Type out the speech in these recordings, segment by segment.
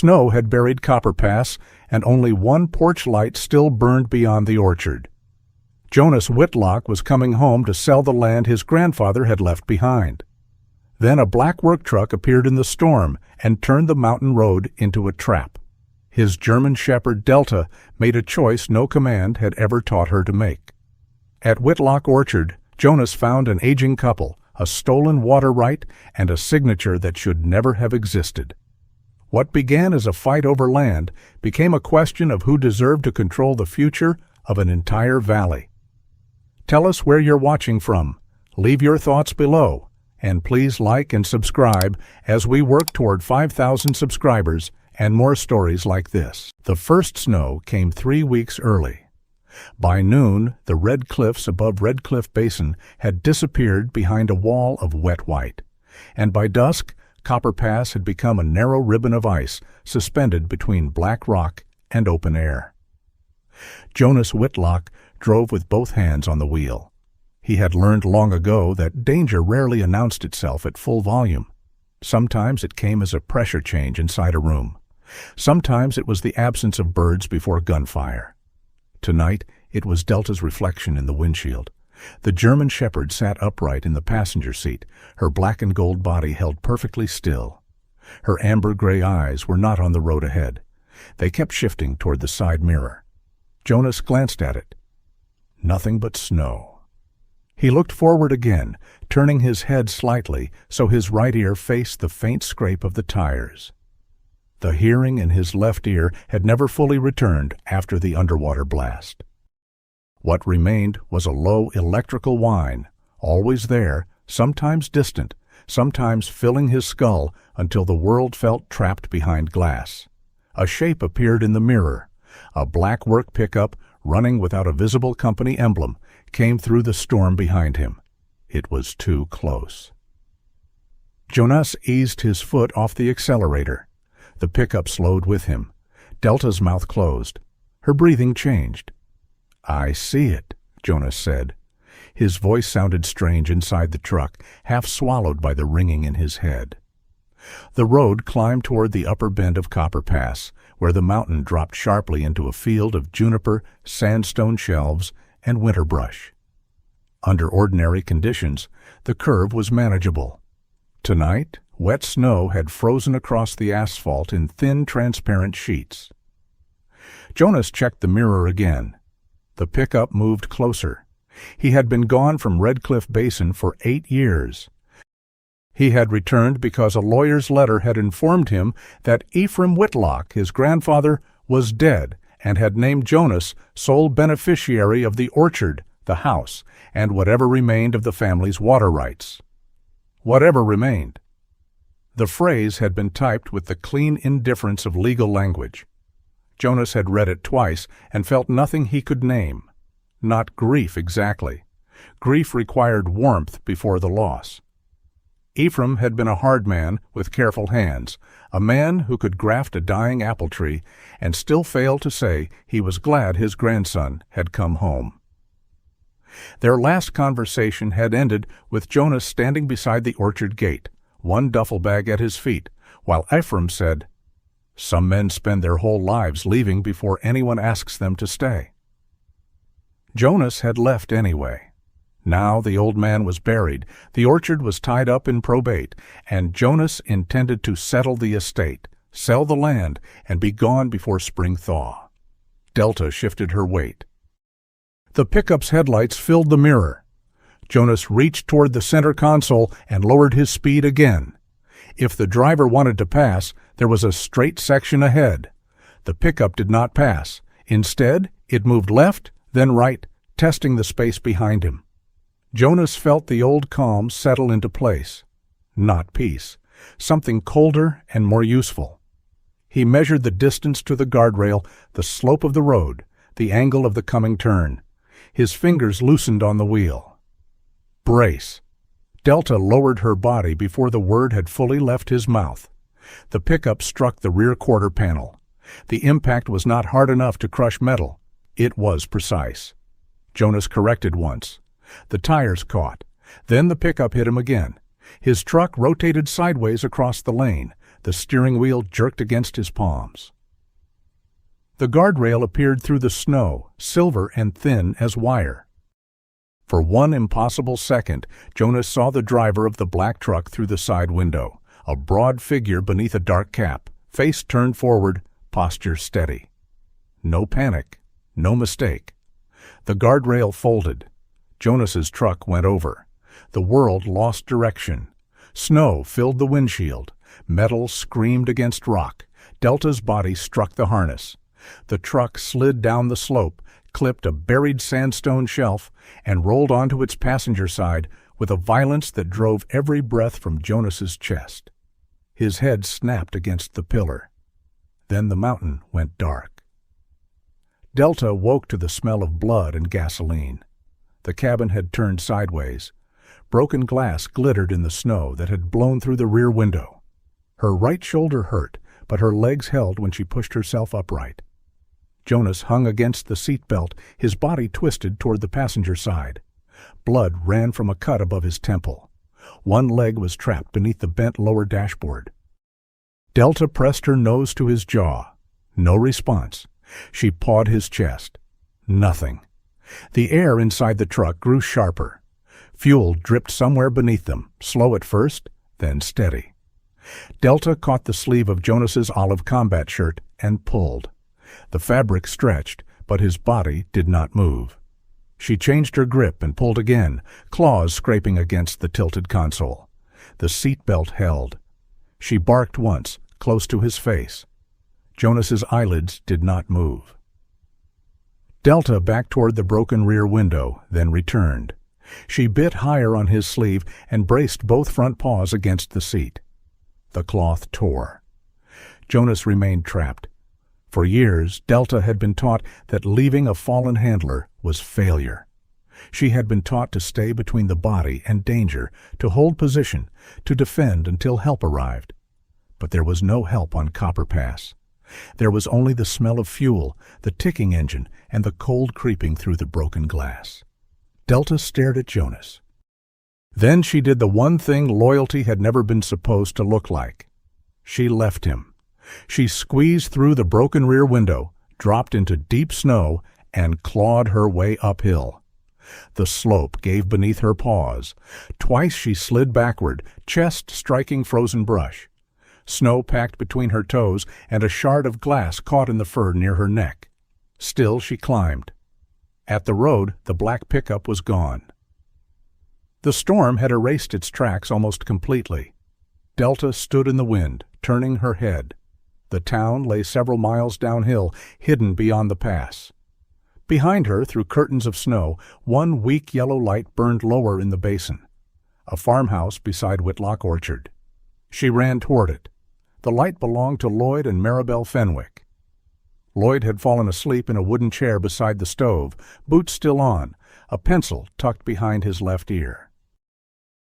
Snow had buried Copper Pass, and only one porch light still burned beyond the orchard. Jonas Whitlock was coming home to sell the land his grandfather had left behind. Then a black work truck appeared in the storm and turned the mountain road into a trap. His German Shepherd Delta made a choice no command had ever taught her to make. At Whitlock Orchard, Jonas found an aging couple, a stolen water right, and a signature that should never have existed. What began as a fight over land became a question of who deserved to control the future of an entire valley. Tell us where you're watching from. Leave your thoughts below, and please like and subscribe as we work toward 5,000 subscribers and more stories like this. The first snow came 3 weeks early. By noon, the red cliffs above Red Cliff Basin had disappeared behind a wall of wet white, and by dusk, Copper Pass had become a narrow ribbon of ice suspended between black rock and open air. Jonas Whitlock drove with both hands on the wheel. He had learned long ago that danger rarely announced itself at full volume. Sometimes it came as a pressure change inside a room. Sometimes it was the absence of birds before gunfire. Tonight, it was Delta's reflection in the windshield. The German Shepherd sat upright in the passenger seat, her black and gold body held perfectly still. Her amber-gray eyes were not on the road ahead. They kept shifting toward the side mirror. Jonas glanced at it. Nothing but snow. He looked forward again, turning his head slightly so his right ear faced the faint scrape of the tires. The hearing in his left ear had never fully returned after the underwater blast. What remained was a low electrical whine, always there, sometimes distant, sometimes filling his skull until the world felt trapped behind glass. A shape appeared in the mirror. A black work pickup, running without a visible company emblem, came through the storm behind him. It was too close. Jonas eased his foot off the accelerator. The pickup slowed with him. Delta's mouth closed. Her breathing changed. "I see it," Jonas said. His voice sounded strange inside the truck, half swallowed by the ringing in his head. The road climbed toward the upper bend of Copper Pass, where the mountain dropped sharply into a field of juniper, sandstone shelves, and winter brush. Under ordinary conditions, the curve was manageable. Tonight, wet snow had frozen across the asphalt in thin, transparent sheets. Jonas checked the mirror again. The pickup moved closer. He had been gone from Red Cliff Basin for 8 years. He had returned because a lawyer's letter had informed him that Ephraim Whitlock, his grandfather, was dead and had named Jonas sole beneficiary of the orchard, the house, and whatever remained of the family's water rights. Whatever remained. The phrase had been typed with the clean indifference of legal language. Jonas had read it twice and felt nothing he could name. Not grief exactly. Grief required warmth before the loss. Ephraim had been a hard man with careful hands, a man who could graft a dying apple tree and still fail to say he was glad his grandson had come home. Their last conversation had ended with Jonas standing beside the orchard gate, one duffel bag at his feet, while Ephraim said, "Some men spend their whole lives leaving before anyone asks them to stay." Jonas had left anyway. Now the old man was buried, the orchard was tied up in probate, and Jonas intended to settle the estate, sell the land, and be gone before spring thaw. Delta shifted her weight. The pickup's headlights filled the mirror. Jonas reached toward the center console and lowered his speed again. If the driver wanted to pass, there was a straight section ahead. The pickup did not pass. Instead, it moved left, then right, testing the space behind him. Jonas felt the old calm settle into place. Not peace. Something colder and more useful. He measured the distance to the guardrail, the slope of the road, the angle of the coming turn. His fingers loosened on the wheel. Brace. Delta lowered her body before the word had fully left his mouth. The pickup struck the rear quarter panel. The impact was not hard enough to crush metal. It was precise. Jonas corrected once. The tires caught. Then the pickup hit him again. His truck rotated sideways across the lane. The steering wheel jerked against his palms. The guardrail appeared through the snow, silver and thin as wire. For one impossible second, Jonas saw the driver of the black truck through the side window, a broad figure beneath a dark cap, face turned forward, posture steady. No panic, no mistake. The guardrail folded. Jonas's truck went over. The world lost direction. Snow filled the windshield. Metal screamed against rock. Delta's body struck the harness. The truck slid down the slope, clipped a buried sandstone shelf, and rolled onto its passenger side with a violence that drove every breath from Jonas's chest. His head snapped against the pillar. Then the mountain went dark. Delta woke to the smell of blood and gasoline. The cabin had turned sideways. Broken glass glittered in the snow that had blown through the rear window. Her right shoulder hurt, but her legs held when she pushed herself upright. Jonas hung against the seat belt, his body twisted toward the passenger side. Blood ran from a cut above his temple. One leg was trapped beneath the bent lower dashboard. Delta pressed her nose to his jaw. No response. She pawed his chest. Nothing. The air inside the truck grew sharper. Fuel dripped somewhere beneath them, slow at first, then steady. Delta caught the sleeve of Jonas's olive combat shirt and pulled. The fabric stretched, but his body did not move. She changed her grip and pulled again, claws scraping against the tilted console. The seat belt held. She barked once, close to his face. Jonas's eyelids did not move. Delta backed toward the broken rear window, then returned. She bit higher on his sleeve and braced both front paws against the seat. The cloth tore. Jonas remained trapped. For years, Delta had been taught that leaving a fallen handler was failure. She had been taught to stay between the body and danger, to hold position, to defend until help arrived. But there was no help on Copper Pass. There was only the smell of fuel, the ticking engine, and the cold creeping through the broken glass. Delta stared at Jonas. Then she did the one thing loyalty had never been supposed to look like. She left him. She squeezed through the broken rear window, dropped into deep snow, and clawed her way uphill. The slope gave beneath her paws. Twice she slid backward, chest striking frozen brush. Snow packed between her toes, and a shard of glass caught in the fur near her neck. Still she climbed. At the road, the black pickup was gone. The storm had erased its tracks almost completely. Delta stood in the wind, turning her head. The town lay several miles downhill, hidden beyond the pass. Behind her, through curtains of snow, one weak yellow light burned lower in the basin. A farmhouse beside Whitlock Orchard. She ran toward it. The light belonged to Lloyd and Maribel Fenwick. Lloyd had fallen asleep in a wooden chair beside the stove, boots still on, a pencil tucked behind his left ear.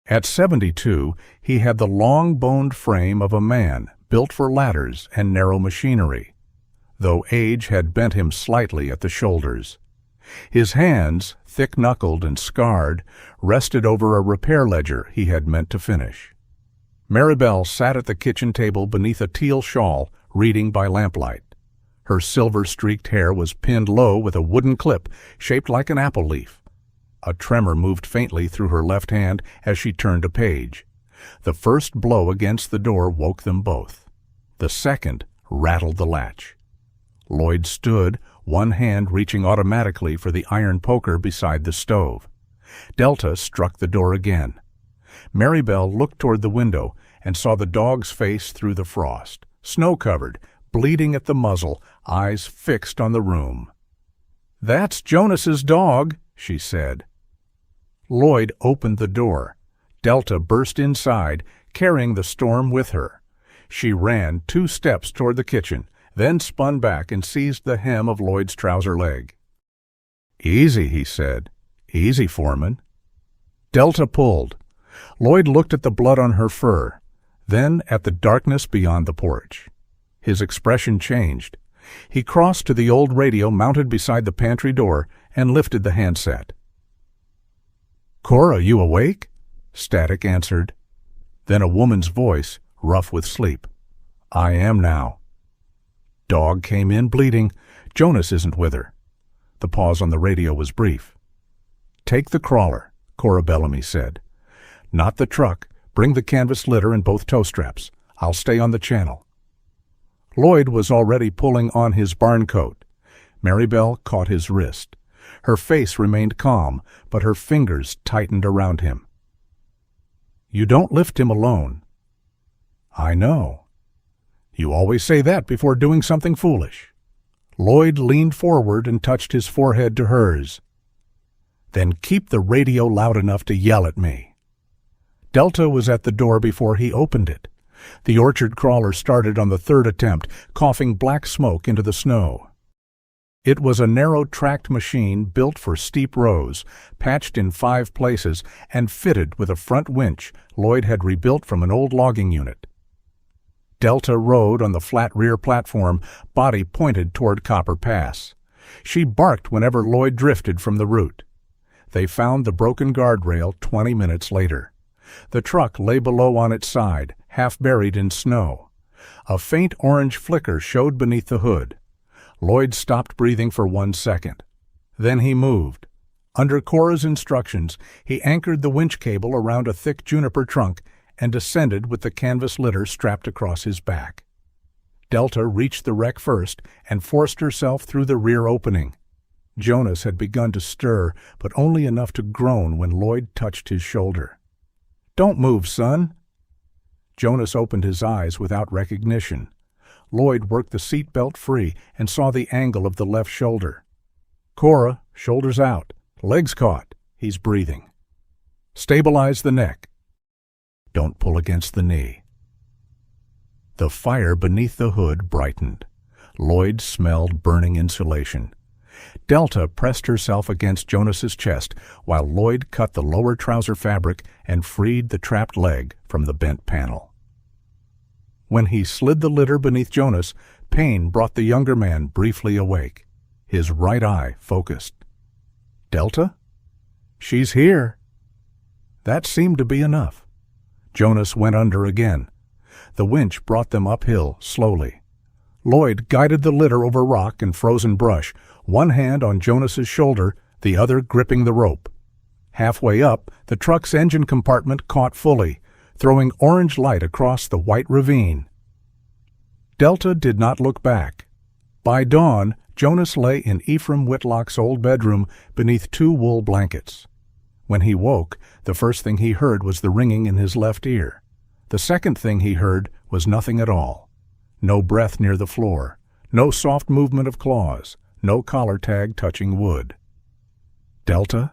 At 72, he had the long-boned frame of a man, built for ladders and narrow machinery, though age had bent him slightly at the shoulders. His hands, thick-knuckled and scarred, rested over a repair ledger he had meant to finish. Maribel sat at the kitchen table beneath a teal shawl, reading by lamplight. Her silver-streaked hair was pinned low with a wooden clip shaped like an apple leaf. A tremor moved faintly through her left hand as she turned a page. The first blow against the door woke them both. The second rattled the latch. Lloyd stood, one hand reaching automatically for the iron poker beside the stove. Delta struck the door again. Maribel looked toward the window and saw the dog's face through the frost, snow-covered, bleeding at the muzzle, eyes fixed on the room. "That's Jonas's dog," she said. Lloyd opened the door. Delta burst inside, carrying the storm with her. She ran 2 steps toward the kitchen, then spun back and seized the hem of Lloyd's trouser leg. "Easy," he said. "Easy, Foreman." Delta pulled. Lloyd looked at the blood on her fur, then at the darkness beyond the porch. His expression changed. He crossed to the old radio mounted beside the pantry door and lifted the handset. "Cora, you awake?" Static answered. Then a woman's voice, rough with sleep. I am now. Dog came in bleeding. Jonas isn't with her. The pause on the radio was brief. Take the crawler, Cora Bellamy said. Not the truck. Bring the canvas litter and both tow straps. I'll stay on the channel. Lloyd was already pulling on his barn coat. Maribel caught his wrist. Her face remained calm, but her fingers tightened around him. You don't lift him alone. I know. You always say that before doing something foolish. Lloyd leaned forward and touched his forehead to hers. Then keep the radio loud enough to yell at me. Delta was at the door before he opened it. The orchard crawler started on the third attempt, coughing black smoke into the snow. It was a narrow-tracked machine built for steep rows, patched in 5 places, and fitted with a front winch Lloyd had rebuilt from an old logging unit. Delta rode on the flat rear platform, body pointed toward Copper Pass. She barked whenever Lloyd drifted from the route. They found the broken guardrail 20 minutes later. The truck lay below on its side, half buried in snow. A faint orange flicker showed beneath the hood. Lloyd stopped breathing for 1 second. Then he moved. Under Cora's instructions, he anchored the winch cable around a thick juniper trunk and descended with the canvas litter strapped across his back. Delta reached the wreck first and forced herself through the rear opening. Jonas had begun to stir, but only enough to groan when Lloyd touched his shoulder. Don't move, son. Jonas opened his eyes without recognition. Lloyd worked the seat belt free and saw the angle of the left shoulder. Cora, shoulders out, legs caught. He's breathing. Stabilize the neck. Don't pull against the knee. The fire beneath the hood brightened. Lloyd smelled burning insulation. Delta pressed herself against Jonas's chest while Lloyd cut the lower trouser fabric and freed the trapped leg from the bent panel. When he slid the litter beneath Jonas, pain brought the younger man briefly awake. His right eye focused. Delta? She's here. That seemed to be enough. Jonas went under again. The winch brought them uphill slowly. Lloyd guided the litter over rock and frozen brush, one hand on Jonas's shoulder, the other gripping the rope. Halfway up, the truck's engine compartment caught fully, throwing orange light across the white ravine. Delta did not look back. By dawn, Jonas lay in Ephraim Whitlock's old bedroom beneath 2 wool blankets. When he woke, the first thing he heard was the ringing in his left ear. The second thing he heard was nothing at all. No breath near the floor, no soft movement of claws, no collar tag touching wood. Delta?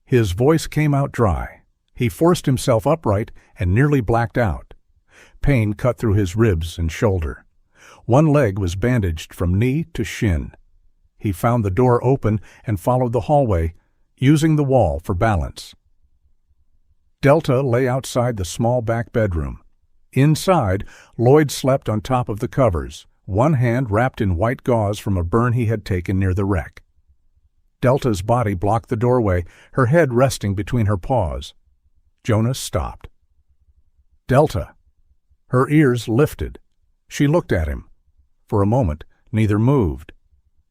His voice came out dry. He forced himself upright and nearly blacked out. Pain cut through his ribs and shoulder. One leg was bandaged from knee to shin. He found the door open and followed the hallway, using the wall for balance. Delta lay outside the small back bedroom. Inside, Lloyd slept on top of the covers, one hand wrapped in white gauze from a burn he had taken near the wreck. Delta's body blocked the doorway, her head resting between her paws. Jonas stopped. Delta. Her ears lifted. She looked at him. For a moment, neither moved.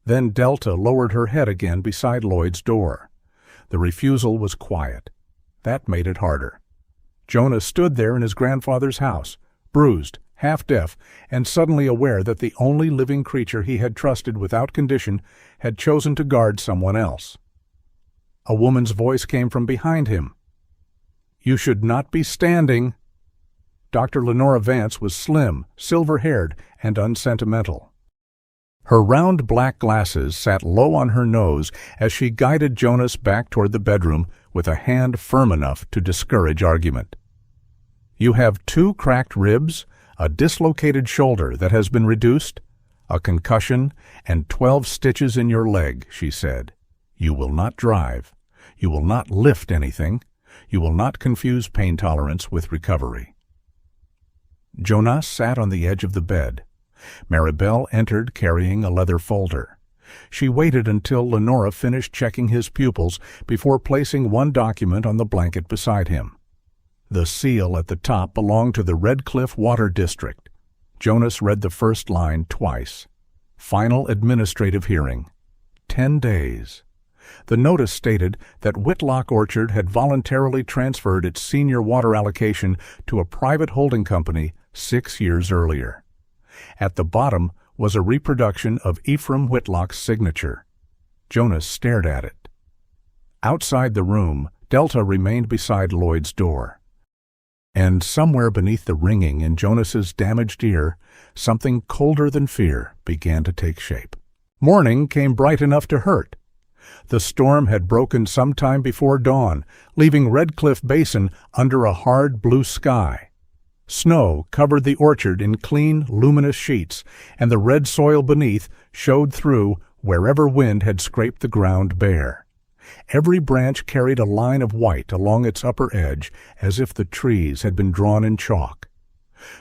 Then Delta lowered her head again beside Lloyd's door. The refusal was quiet. That made it harder. Jonas stood there in his grandfather's house, bruised, half-deaf, and suddenly aware that the only living creature he had trusted without condition had chosen to guard someone else. A woman's voice came from behind him. You should not be standing. Dr. Lenora Vance was slim, silver-haired, and unsentimental. Her round black glasses sat low on her nose as she guided Jonas back toward the bedroom with a hand firm enough to discourage argument. You have 2 cracked ribs, a dislocated shoulder that has been reduced, a concussion, and 12 stitches in your leg, she said. You will not drive. You will not lift anything. You will not confuse pain tolerance with recovery. Jonas sat on the edge of the bed. Maribel entered carrying a leather folder. She waited until Lenora finished checking his pupils before placing one document on the blanket beside him. The seal at the top belonged to the Red Cliff Water District. Jonas read the first line twice. Final administrative hearing. 10 days. The notice stated that Whitlock Orchard had voluntarily transferred its senior water allocation to a private holding company 6 years earlier. At the bottom was a reproduction of Ephraim Whitlock's signature. Jonas stared at it. Outside the room, Delta remained beside Lloyd's door. And somewhere beneath the ringing in Jonas's damaged ear, something colder than fear began to take shape. Morning came bright enough to hurt. The storm had broken some time before dawn, leaving Red Cliff Basin under a hard blue sky. Snow covered the orchard in clean, luminous sheets, and the red soil beneath showed through wherever wind had scraped the ground bare. Every branch carried a line of white along its upper edge, as if the trees had been drawn in chalk.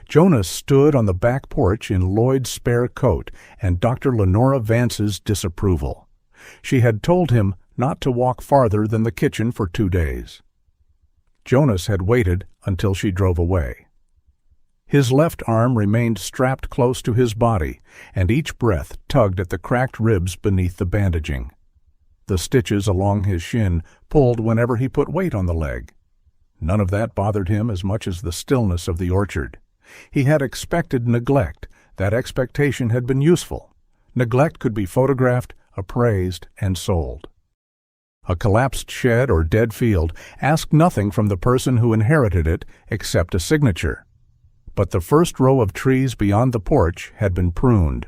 Jonas stood on the back porch in Lloyd's spare coat and Dr. Lenora Vance's disapproval. She had told him not to walk farther than the kitchen for 2 days. Jonas had waited until she drove away. His left arm remained strapped close to his body, and each breath tugged at the cracked ribs beneath the bandaging. The stitches along his shin pulled whenever he put weight on the leg. None of that bothered him as much as the stillness of the orchard. He had expected neglect. That expectation had been useful. Neglect could be photographed, appraised, and sold. A collapsed shed or dead field asked nothing from the person who inherited it except a signature. But the first row of trees beyond the porch had been pruned.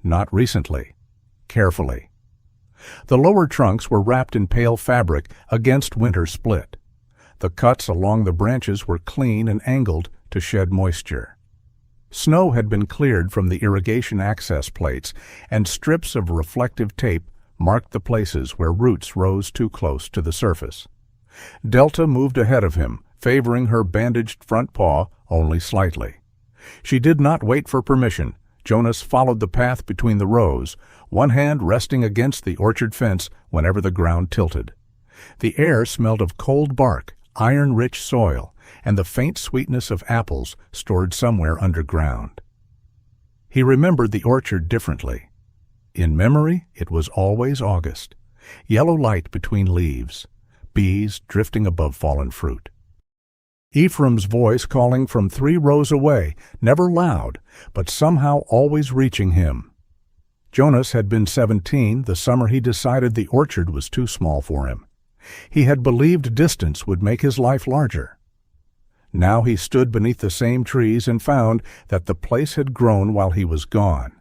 Not recently. Carefully. The lower trunks were wrapped in pale fabric against winter split. The cuts along the branches were clean and angled to shed moisture. Snow had been cleared from the irrigation access plates, and strips of reflective tape marked the places where roots rose too close to the surface. Delta moved ahead of him, favoring her bandaged front paw only slightly. She did not wait for permission. Jonas followed the path between the rows, one hand resting against the orchard fence whenever the ground tilted. The air smelled of cold bark, iron-rich soil, and the faint sweetness of apples stored somewhere underground. He remembered the orchard differently. In memory, it was always August. Yellow light between leaves, bees drifting above fallen fruit. Ephraim's voice calling from 3 rows away, never loud, but somehow always reaching him. Jonas had been 17 the summer he decided the orchard was too small for him. He had believed distance would make his life larger. Now he stood beneath the same trees and found that the place had grown while he was gone.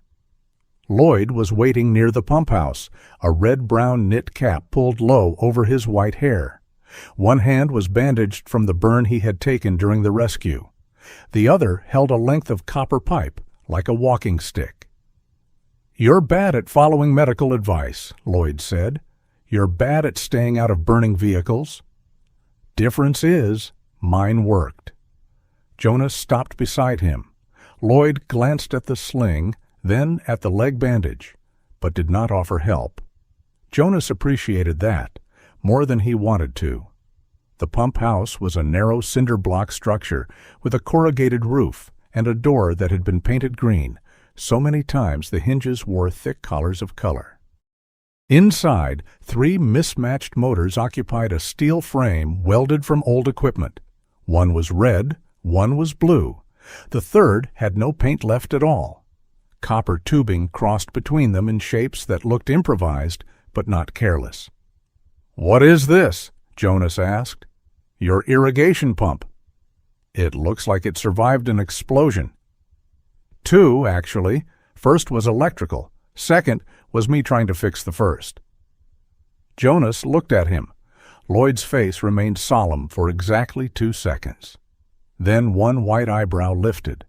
Lloyd was waiting near the pump house, a red-brown knit cap pulled low over his white hair. One hand was bandaged from the burn he had taken during the rescue. The other held a length of copper pipe, like a walking stick. "You're bad at following medical advice," Lloyd said. "You're bad at staying out of burning vehicles. Difference is, mine worked." Jonas stopped beside him. Lloyd glanced at the sling, then at the leg bandage, but did not offer help. Jonas appreciated that, more than he wanted to. The pump house was a narrow cinder block structure with a corrugated roof and a door that had been painted green. So many times the hinges wore thick collars of color. Inside, 3 mismatched motors occupied a steel frame welded from old equipment. One was red, one was blue. The third had no paint left at all. Copper tubing crossed between them in shapes that looked improvised, but not careless. "What is this?" Jonas asked. "Your irrigation pump." "It looks like it survived an explosion." "2, actually. First was electrical. Second was me trying to fix the first." Jonas looked at him. Lloyd's face remained solemn for exactly 2 seconds. Then one white eyebrow lifted.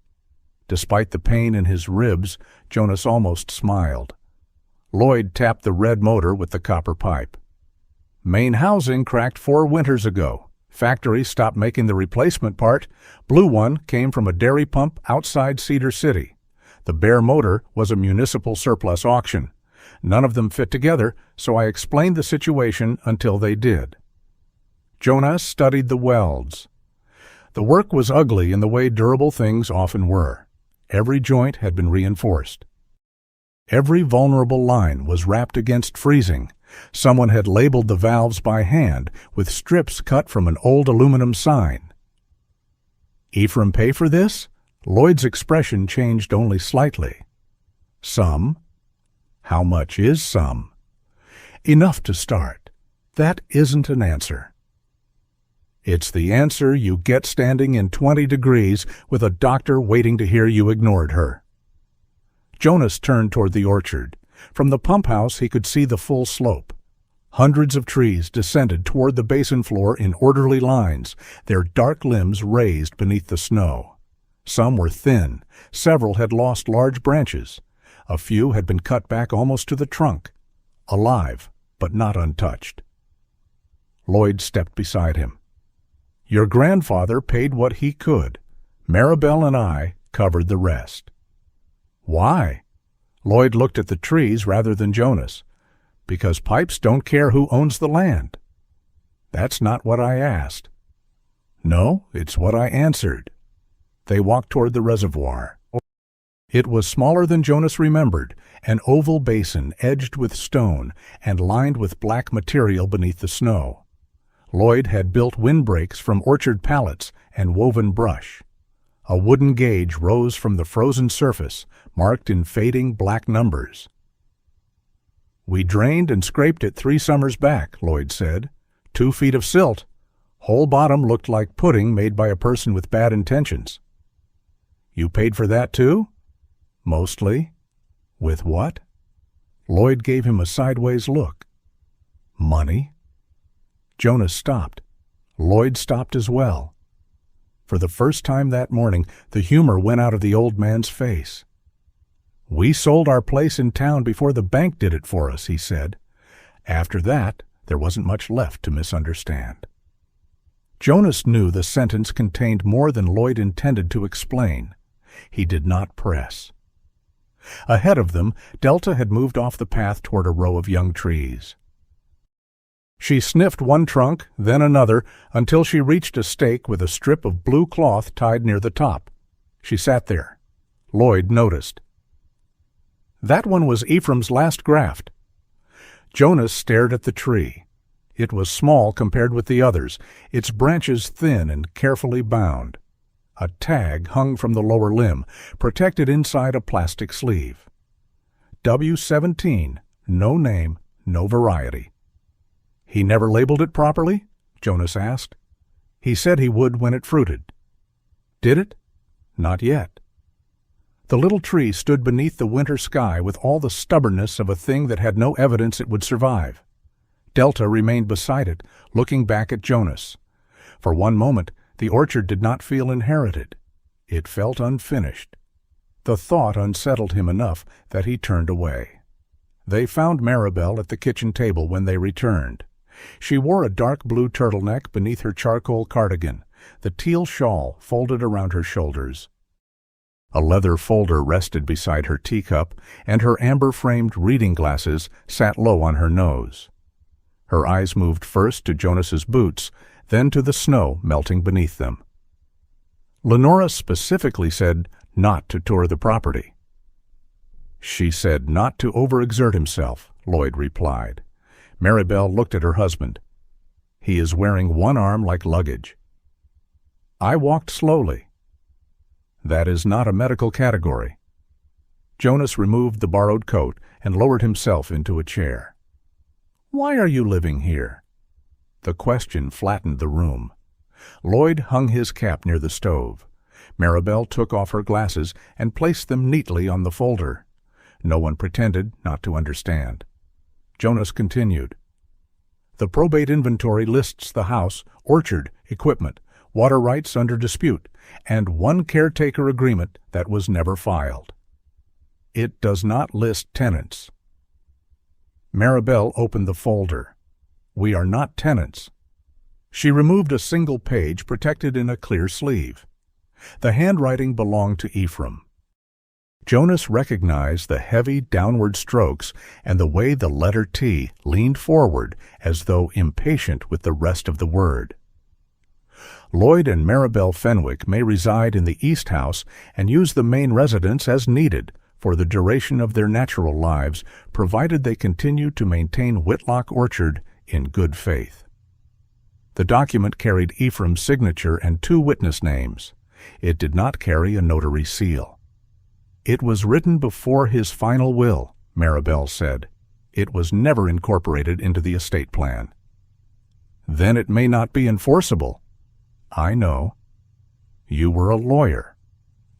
Despite the pain in his ribs, Jonas almost smiled. Lloyd tapped the red motor with the copper pipe. "Main housing cracked 4 winters ago. Factory stopped making the replacement part. Blue one came from a dairy pump outside Cedar City. The bare motor was a municipal surplus auction. None of them fit together, so I explained the situation until they did." Jonas studied the welds. The work was ugly in the way durable things often were. Every joint had been reinforced. Every vulnerable line was wrapped against freezing. Someone had labeled the valves by hand with strips cut from an old aluminum sign. "Ephraim pay for this?" Lloyd's expression changed only slightly. "Some." "How much is some?" "Enough to start." "That isn't an answer." It's the answer you get standing in 20 degrees with a doctor waiting to hear you ignored her. Jonas turned toward the orchard. From the pump house he could see the full slope. Hundreds of trees descended toward the basin floor in orderly lines, their dark limbs raised beneath the snow. Some were thin, several had lost large branches. A few had been cut back almost to the trunk, alive but not untouched. Lloyd stepped beside him. "Your grandfather paid what he could. Maribel and I covered the rest." "Why?" Lloyd looked at the trees rather than Jonas. "Because pipes don't care who owns the land." "That's not what I asked." "No, it's what I answered." They walked toward the reservoir. It was smaller than Jonas remembered, an oval basin edged with stone and lined with black material beneath the snow. Lloyd had built windbreaks from orchard pallets and woven brush. A wooden gauge rose from the frozen surface, marked in fading black numbers. "We drained and scraped it 3 summers back," Lloyd said. 2 feet of silt. Whole bottom looked like pudding made by a person with bad intentions." "You paid for that too?" "Mostly." "With what?" Lloyd gave him a sideways look. "Money." Jonas stopped. Lloyd stopped as well. For the first time that morning, the humor went out of the old man's face. "We sold our place in town before the bank did it for us," he said. After that, there wasn't much left to misunderstand. Jonas knew the sentence contained more than Lloyd intended to explain. He did not press. Ahead of them, Delta had moved off the path toward a row of young trees. She sniffed one trunk, then another, until she reached a stake with a strip of blue cloth tied near the top. She sat there. Lloyd noticed. That one was Ephraim's last graft. Jonas stared at the tree. It was small compared with the others, its branches thin and carefully bound. A tag hung from the lower limb, protected inside a plastic sleeve. W17, no name, no variety. "He never labeled it properly?" Jonas asked. "He said he would when it fruited." "Did it?" "Not yet." The little tree stood beneath the winter sky with all the stubbornness of a thing that had no evidence it would survive. Delta remained beside it, looking back at Jonas. For one moment, the orchard did not feel inherited. It felt unfinished. The thought unsettled him enough that he turned away. They found Maribel at the kitchen table when they returned. She wore a dark blue turtleneck beneath her charcoal cardigan, the teal shawl folded around her shoulders. A leather folder rested beside her teacup, and her amber-framed reading glasses sat low on her nose. Her eyes moved first to Jonas's boots, then to the snow melting beneath them. Lenora specifically said not to tour the property. "She said not to overexert himself," Lloyd replied. Maribel looked at her husband. "He is wearing one arm like luggage." I walked slowly. "That is not a medical category." Jonas removed the borrowed coat and lowered himself into a chair. "Why are you living here?" The question flattened the room. Lloyd hung his cap near the stove. Maribel took off her glasses and placed them neatly on the folder. No one pretended not to understand. Jonas continued. "The probate inventory lists the house, orchard, equipment, water rights under dispute, and one caretaker agreement that was never filed. It does not list tenants." Maribel opened the folder. "We are not tenants." She removed a single page protected in a clear sleeve. The handwriting belonged to Ephraim. Jonas recognized the heavy downward strokes and the way the letter T leaned forward as though impatient with the rest of the word. Lloyd and Maribel Fenwick may reside in the East House and use the main residence as needed for the duration of their natural lives, provided they continue to maintain Whitlock Orchard in good faith. The document carried Ephraim's signature and 2 witness names. It did not carry a notary seal. It was written before his final will, Maribel said. It was never incorporated into the estate plan. Then it may not be enforceable. I know. You were a lawyer.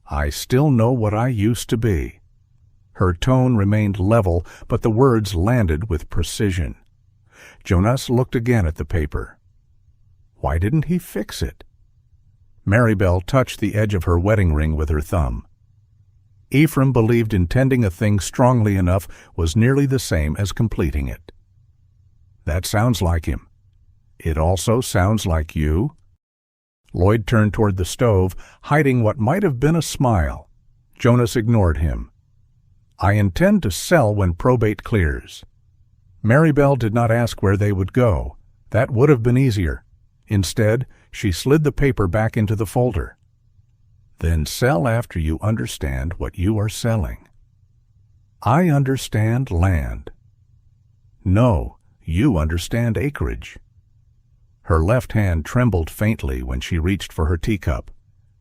I still know what I used to be. Her tone remained level, but the words landed with precision. Jonas looked again at the paper. Why didn't he fix it? Maribel touched the edge of her wedding ring with her thumb. Ephraim believed intending a thing strongly enough was nearly the same as completing it. That sounds like him. It also sounds like you. Lloyd turned toward the stove, hiding what might have been a smile. Jonas ignored him. I intend to sell when probate clears. Maribel did not ask where they would go. That would have been easier. Instead, she slid the paper back into the folder. Then sell after you understand what you are selling. I understand land. No, you understand acreage. Her left hand trembled faintly when she reached for her teacup.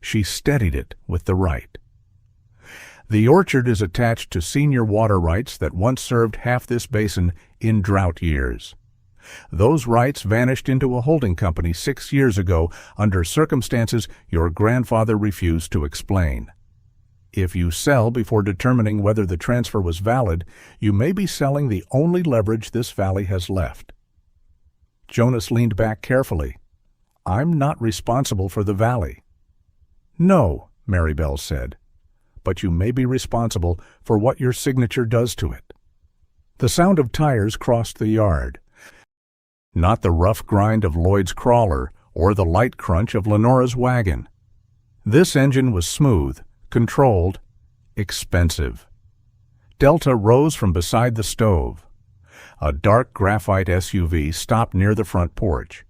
She steadied it with the right. The orchard is attached to senior water rights that once served half this basin in drought years. Those rights vanished into a holding company 6 years ago under circumstances your grandfather refused to explain. If you sell before determining whether the transfer was valid, you may be selling the only leverage this valley has left. Jonas leaned back carefully. I'm not responsible for the valley. No, Maribel said, but you may be responsible for what your signature does to it. The sound of tires crossed the yard. Not the rough grind of Lloyd's crawler or the light crunch of Lenora's wagon. This engine was smooth, controlled, expensive. Delta rose from beside the stove. A dark graphite SUV stopped near the front porch.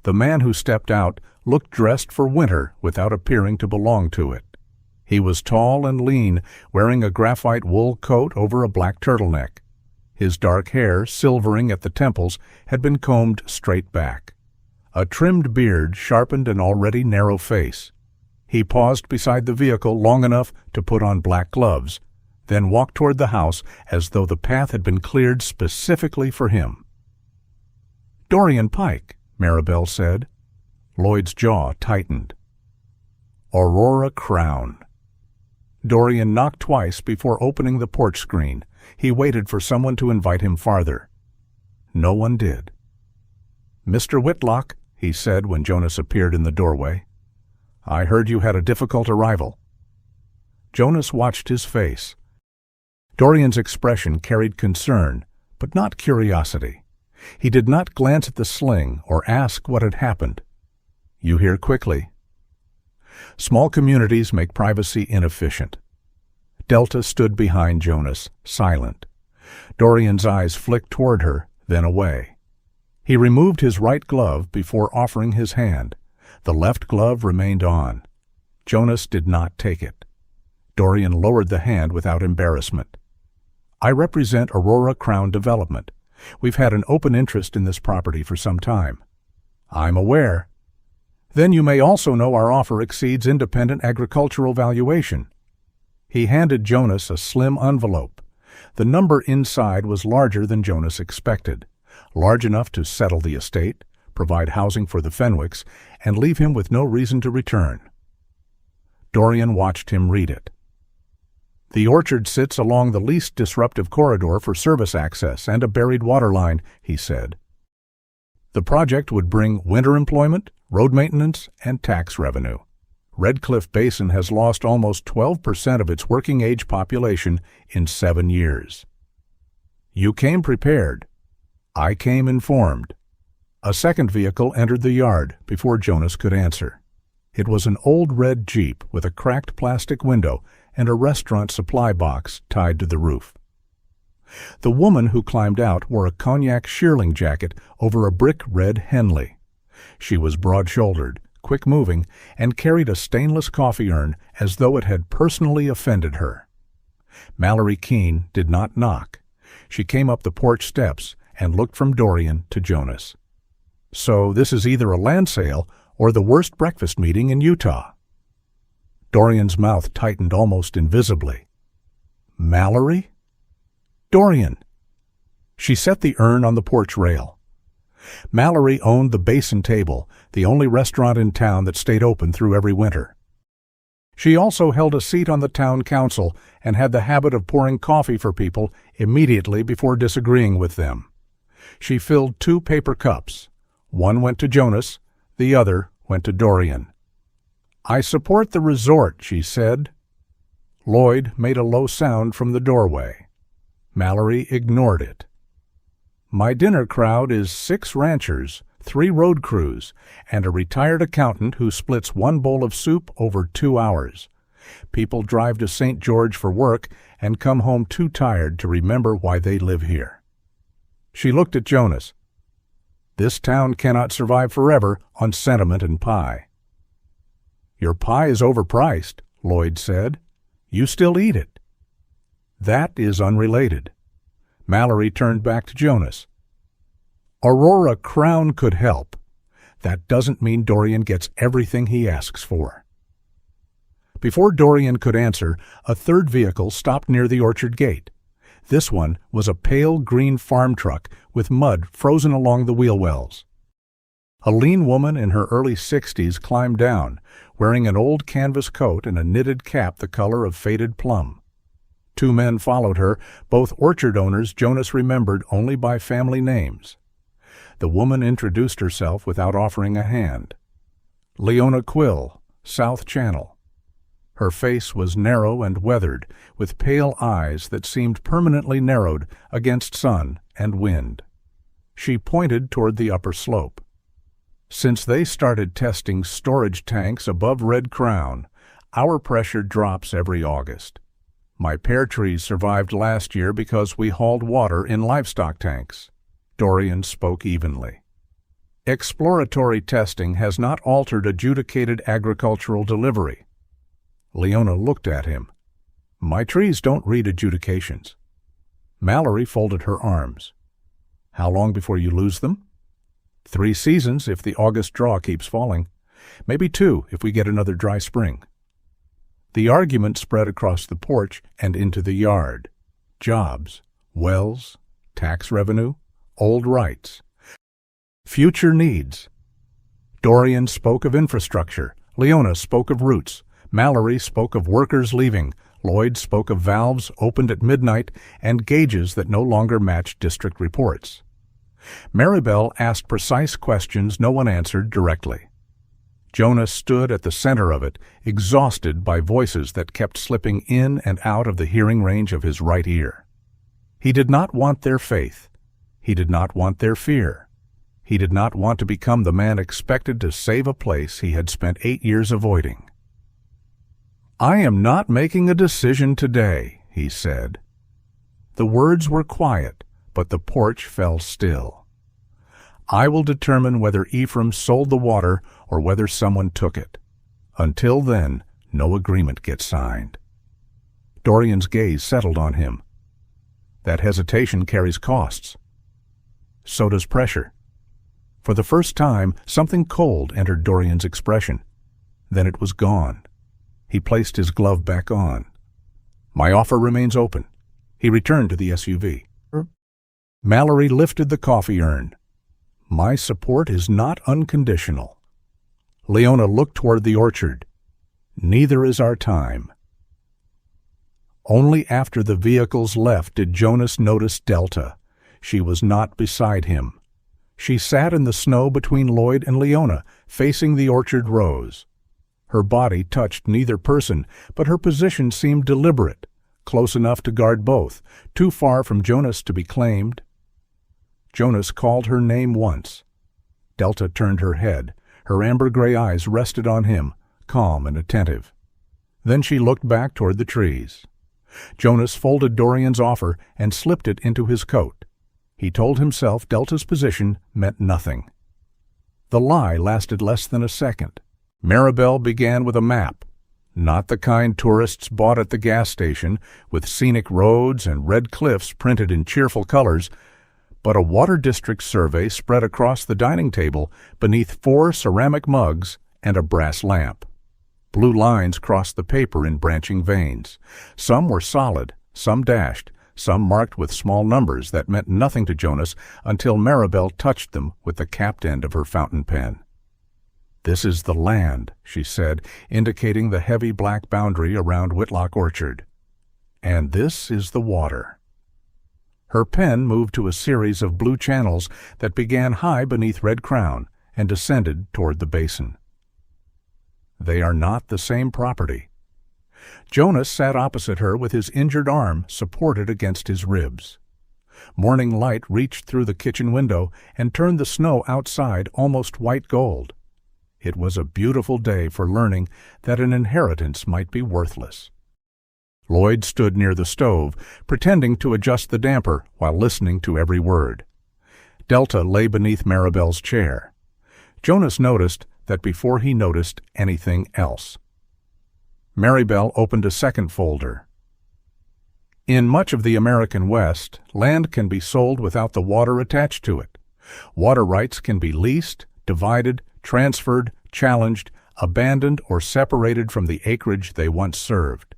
The man who stepped out looked dressed for winter without appearing to belong to it. He was tall and lean, wearing a graphite wool coat over a black turtleneck. His dark hair, silvering at the temples, had been combed straight back. A trimmed beard sharpened an already narrow face. He paused beside the vehicle long enough to put on black gloves, then walked toward the house as though the path had been cleared specifically for him. Dorian Pike, Maribel said. Lloyd's jaw tightened. Aurora Crown. Dorian knocked twice before opening the porch screen. He waited for someone to invite him farther. No one did. Mr. Whitlock, he said when Jonas appeared in the doorway. I heard you had a difficult arrival. Jonas watched his face. Dorian's expression carried concern, but not curiosity. He did not glance at the sling or ask what had happened. You hear quickly. Small communities make privacy inefficient. Delta stood behind Jonas, silent. Dorian's eyes flicked toward her, then away. He removed his right glove before offering his hand. The left glove remained on. Jonas did not take it. Dorian lowered the hand without embarrassment. I represent Aurora Crown Development. We've had an open interest in this property for some time. I'm aware. Then you may also know our offer exceeds independent agricultural valuation. He handed Jonas a slim envelope. The number inside was larger than Jonas expected, large enough to settle the estate, provide housing for the Fenwicks, and leave him with no reason to return. Dorian watched him read it. The orchard sits along the least disruptive corridor for service access and a buried water line, he said. The project would bring winter employment, road maintenance, and tax revenue. Red Cliff Basin has lost almost 12% of its working-age population in 7 years. You came prepared. I came informed. A second vehicle entered the yard before Jonas could answer. It was an old red Jeep with a cracked plastic window and a restaurant supply box tied to the roof. The woman who climbed out wore a cognac shearling jacket over a brick red Henley. She was broad-shouldered, quick-moving, and carried a stainless coffee urn as though it had personally offended her. Mallory Keene did not knock. She came up the porch steps and looked from Dorian to Jonas. "So this is either a land sale or the worst breakfast meeting in Utah." Dorian's mouth tightened almost invisibly. "Mallory?" "Dorian." She set the urn on the porch rail. Mallory owned the Basin Table, the only restaurant in town that stayed open through every winter. She also held a seat on the town council and had the habit of pouring coffee for people immediately before disagreeing with them. She filled 2 paper cups. One went to Jonas, the other went to Dorian. "I support the resort," she said. Lloyd made a low sound from the doorway. Mallory ignored it. "My dinner crowd is 6 ranchers, 3 road crews, and a retired accountant who splits 1 bowl of soup over 2 hours. People drive to St. George for work and come home too tired to remember why they live here." She looked at Jonas. "This town cannot survive forever on sentiment and pie." "Your pie is overpriced," Lloyd said. "You still eat it." "That is unrelated." Mallory turned back to Jonas. "Aurora Crown could help. That doesn't mean Dorian gets everything he asks for." Before Dorian could answer, a 3rd vehicle stopped near the orchard gate. This one was a pale green farm truck with mud frozen along the wheel wells. A lean woman in her early 60s climbed down, wearing an old canvas coat and a knitted cap the color of faded plum. 2 men followed her, both orchard owners Jonas remembered only by family names. The woman introduced herself without offering a hand. "Leona Quill, South Channel." Her face was narrow and weathered, with pale eyes that seemed permanently narrowed against sun and wind. She pointed toward the upper slope. "Since they started testing storage tanks above Red Crown, our pressure drops every August. My pear trees survived last year because we hauled water in livestock tanks." Dorian spoke evenly. "Exploratory testing has not altered adjudicated agricultural delivery." Leona looked at him. "My trees don't read adjudications." Mallory folded her arms. "How long before you lose them?" 3 seasons if the August draw keeps falling. Maybe 2 if we get another dry spring." The argument spread across the porch and into the yard. Jobs, wells, tax revenue, old rights, future needs. Dorian spoke of infrastructure. Leona spoke of roots. Mallory spoke of workers leaving. Lloyd spoke of valves opened at midnight and gauges that no longer matched district reports. Maribel asked precise questions no one answered directly. Jonas stood at the center of it, exhausted by voices that kept slipping in and out of the hearing range of his right ear. He did not want their faith. He did not want their fear. He did not want to become the man expected to save a place he had spent 8 years avoiding. "I am not making a decision today," he said. The words were quiet, but the porch fell still. "I will determine whether Ephraim sold the water or whether someone took it. Until then, no agreement gets signed." Dorian's gaze settled on him. "That hesitation carries costs." "So does pressure." For the first time, something cold entered Dorian's expression. Then it was gone. He placed his glove back on. "My offer remains open." He returned to the SUV. Mallory lifted the coffee urn. "My support is not unconditional." Leona looked toward the orchard. "Neither is our time." Only after the vehicles left did Jonas notice Delta. She was not beside him. She sat in the snow between Lloyd and Leona, facing the orchard rows. Her body touched neither person, but her position seemed deliberate, close enough to guard both, too far from Jonas to be claimed. Jonas called her name once. Delta turned her head. Her amber-gray eyes rested on him, calm and attentive. Then she looked back toward the trees. Jonas folded Dorian's offer and slipped it into his coat. He told himself Delta's position meant nothing. The lie lasted less than a second. Maribel began with a map, not the kind tourists bought at the gas station with scenic roads and red cliffs printed in cheerful colors, but a water district survey spread across the dining table beneath 4 ceramic mugs and a brass lamp. Blue lines crossed the paper in branching veins. Some were solid, some dashed, some marked with small numbers that meant nothing to Jonas until Maribel touched them with the capped end of her fountain pen. "This is the land," she said, indicating the heavy black boundary around Whitlock Orchard. "And this is the water." Her pen moved to a series of blue channels that began high beneath Red Crown and descended toward the basin. They are not the same property. Jonas sat opposite her with his injured arm supported against his ribs. Morning light reached through the kitchen window and turned the snow outside almost white gold. It was a beautiful day for learning that an inheritance might be worthless. Lloyd stood near the stove, pretending to adjust the damper while listening to every word. Delta lay beneath Maribel's chair. Jonas noticed that before he noticed anything else. Maribel opened a second folder. In much of the American West, land can be sold without the water attached to it. Water rights can be leased, divided, transferred, challenged, abandoned, or separated from the acreage they once served.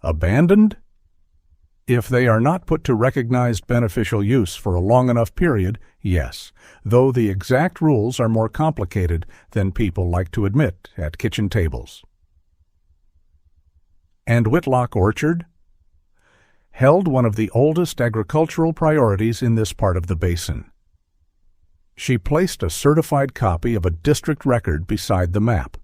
Abandoned? If they are not put to recognized beneficial use for a long enough period, yes, though the exact rules are more complicated than people like to admit at kitchen tables. And Whitlock Orchard? Held one of the oldest agricultural priorities in this part of the basin. She placed a certified copy of a district record beside the map.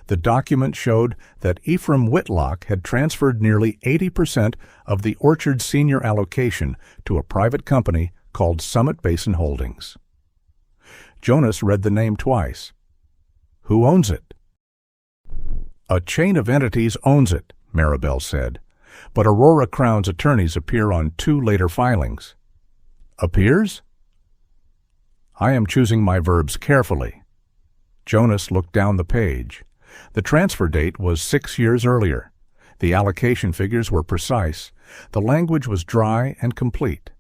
The document showed that Ephraim Whitlock had transferred nearly 80% of the orchard senior allocation to a private company called Summit Basin Holdings. Jonas read the name twice. Who owns it? A chain of entities owns it, Maribel said, but Aurora Crown's attorneys appear on 2 later filings. Appears? I am choosing my verbs carefully. Jonas looked down the page. The transfer date was 6 years earlier. The allocation figures were precise. The language was dry and complete.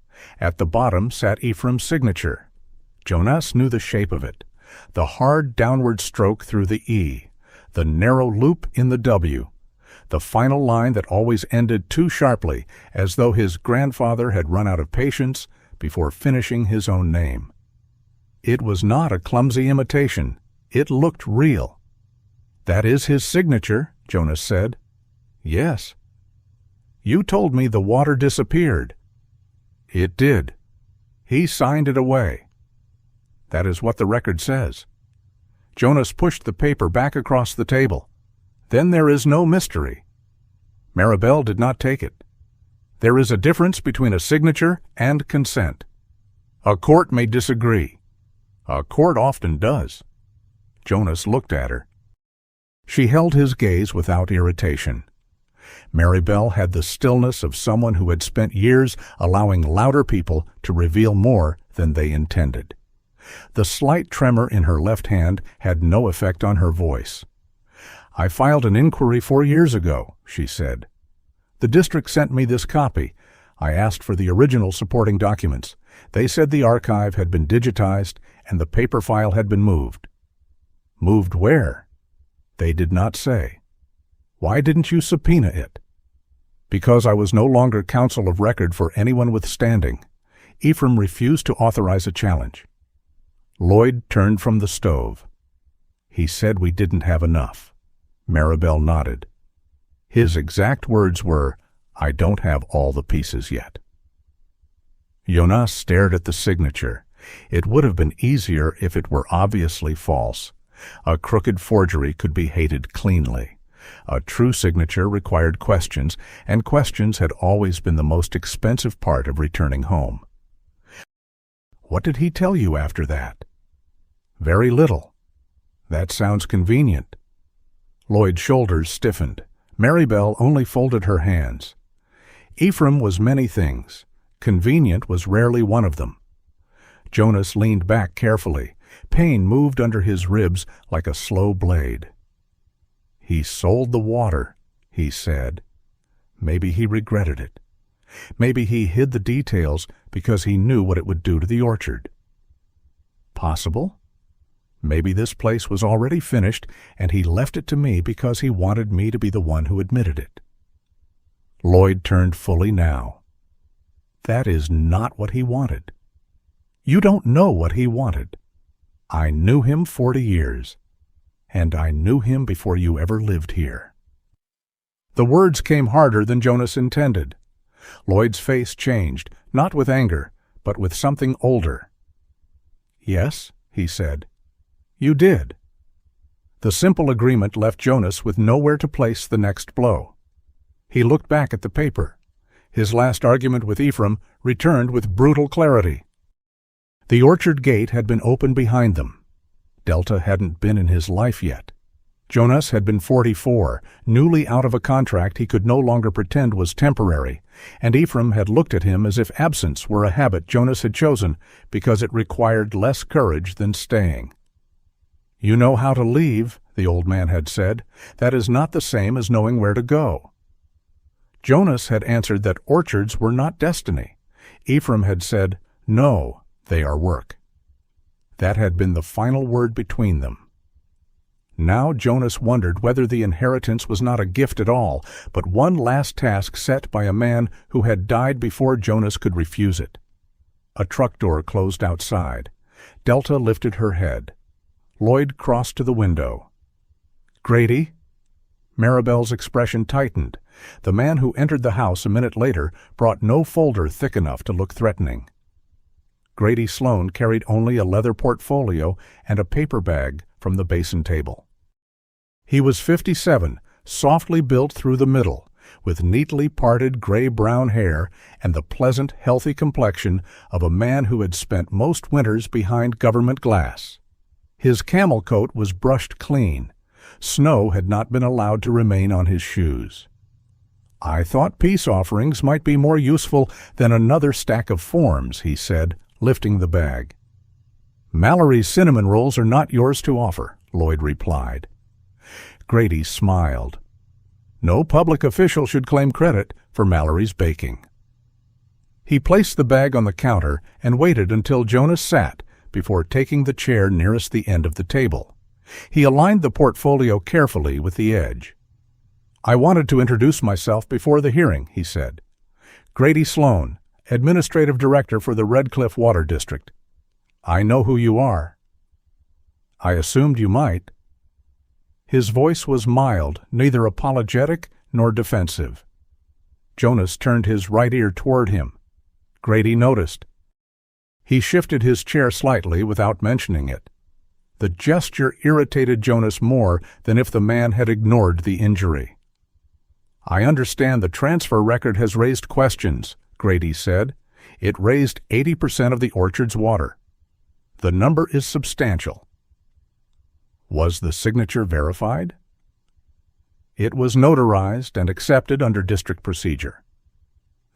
At the bottom sat Ephraim's signature. Jonas knew the shape of it. The hard downward stroke through the E. The narrow loop in the W. The final line that always ended too sharply, as though his grandfather had run out of patience before finishing his own name. It was not a clumsy imitation. It looked real. That is his signature, Jonas said. Yes. You told me the water disappeared. It did. He signed it away. That is what the record says. Jonas pushed the paper back across the table. Then there is no mystery. Maribel did not take it. There is a difference between a signature and consent. A court may disagree. A court often does. Jonas looked at her. She held his gaze without irritation. Maribel had the stillness of someone who had spent years allowing louder people to reveal more than they intended. The slight tremor in her left hand had no effect on her voice. I filed an inquiry 4 years ago, she said. The district sent me this copy. I asked for the original supporting documents. They said the archive had been digitized and the paper file had been moved. Moved where? They did not say. Why didn't you subpoena it? Because I was no longer counsel of record for anyone with standing. Ephraim refused to authorize a challenge. Lloyd turned from the stove. He said we didn't have enough. Maribel nodded. His exact words were, I don't have all the pieces yet. Jonas stared at the signature. It would have been easier if it were obviously false. A crooked forgery could be hated cleanly. A true signature required questions, and questions had always been the most expensive part of returning home. What did he tell you after that? Very little. That sounds convenient. Lloyd's shoulders stiffened. Maribel only folded her hands. Ephraim was many things. Convenient was rarely one of them. Jonas leaned back carefully. Pain moved under his ribs like a slow blade. "He sold the water," he said. Maybe he regretted it. Maybe he hid the details because he knew what it would do to the orchard. Possible? Maybe this place was already finished and he left it to me because he wanted me to be the one who admitted it. Lloyd turned fully now. That is not what he wanted. You don't know what he wanted. I knew him 40 years, and I knew him before you ever lived here. The words came harder than Jonas intended. Lloyd's face changed, not with anger, but with something older. "Yes," he said. "You did." The simple agreement left Jonas with nowhere to place the next blow. He looked back at the paper. His last argument with Ephraim returned with brutal clarity. The orchard gate had been open behind them. Delta hadn't been in his life yet. Jonas had been 44, newly out of a contract he could no longer pretend was temporary, and Ephraim had looked at him as if absence were a habit Jonas had chosen because it required less courage than staying. "You know how to leave," the old man had said. "That is not the same as knowing where to go." Jonas had answered that orchards were not destiny. Ephraim had said, "No, they are work." That had been the final word between them. Now Jonas wondered whether the inheritance was not a gift at all, but one last task set by a man who had died before Jonas could refuse it. A truck door closed outside. Delta lifted her head. Lloyd crossed to the window. "Grady?" Maribel's expression tightened. The man who entered the house a minute later brought no folder thick enough to look threatening. Grady Sloane carried only a leather portfolio and a paper bag from the basin table. He was 57, softly built through the middle, with neatly parted gray-brown hair and the pleasant, healthy complexion of a man who had spent most winters behind government glass. His camel coat was brushed clean. Snow had not been allowed to remain on his shoes. "I thought peace offerings might be more useful than another stack of forms," he said, lifting the bag. "Mallory's cinnamon rolls are not yours to offer," Lloyd replied. Grady smiled. No public official should claim credit for Mallory's baking. He placed the bag on the counter and waited until Jonas sat before taking the chair nearest the end of the table. He aligned the portfolio carefully with the edge. "I wanted to introduce myself before the hearing," he said. "Grady Sloane, Administrative Director for the Red Cliff Water District. I know who you are." "I assumed you might." His voice was mild, neither apologetic nor defensive. Jonas turned his right ear toward him. Grady noticed. He shifted his chair slightly without mentioning it. The gesture irritated Jonas more than if the man had ignored the injury. "I understand the transfer record has raised questions," Grady said. "It raised 80% of the orchard's water. The number is substantial." Was the signature verified? "It was notarized and accepted under district procedure."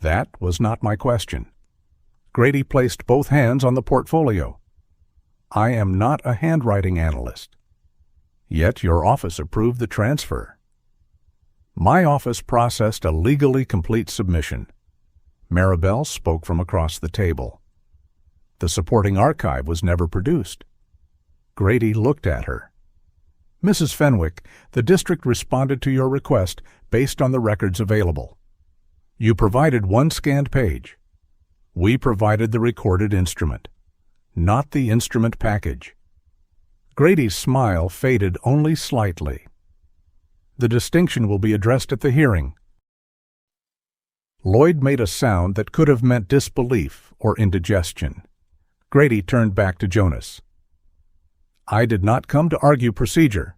That was not my question. Grady placed both hands on the portfolio. "I am not a handwriting analyst." "Yet your office approved the transfer." "My office processed a legally complete submission." Maribel spoke from across the table. "The supporting archive was never produced." Grady looked at her. "Mrs. Fenwick, the district responded to your request based on the records available. You provided one scanned page. We provided the recorded instrument, not the instrument package." Grady's smile faded only slightly. "The distinction will be addressed at the hearing." Lloyd made a sound that could have meant disbelief or indigestion. Grady turned back to Jonas. "I did not come to argue procedure."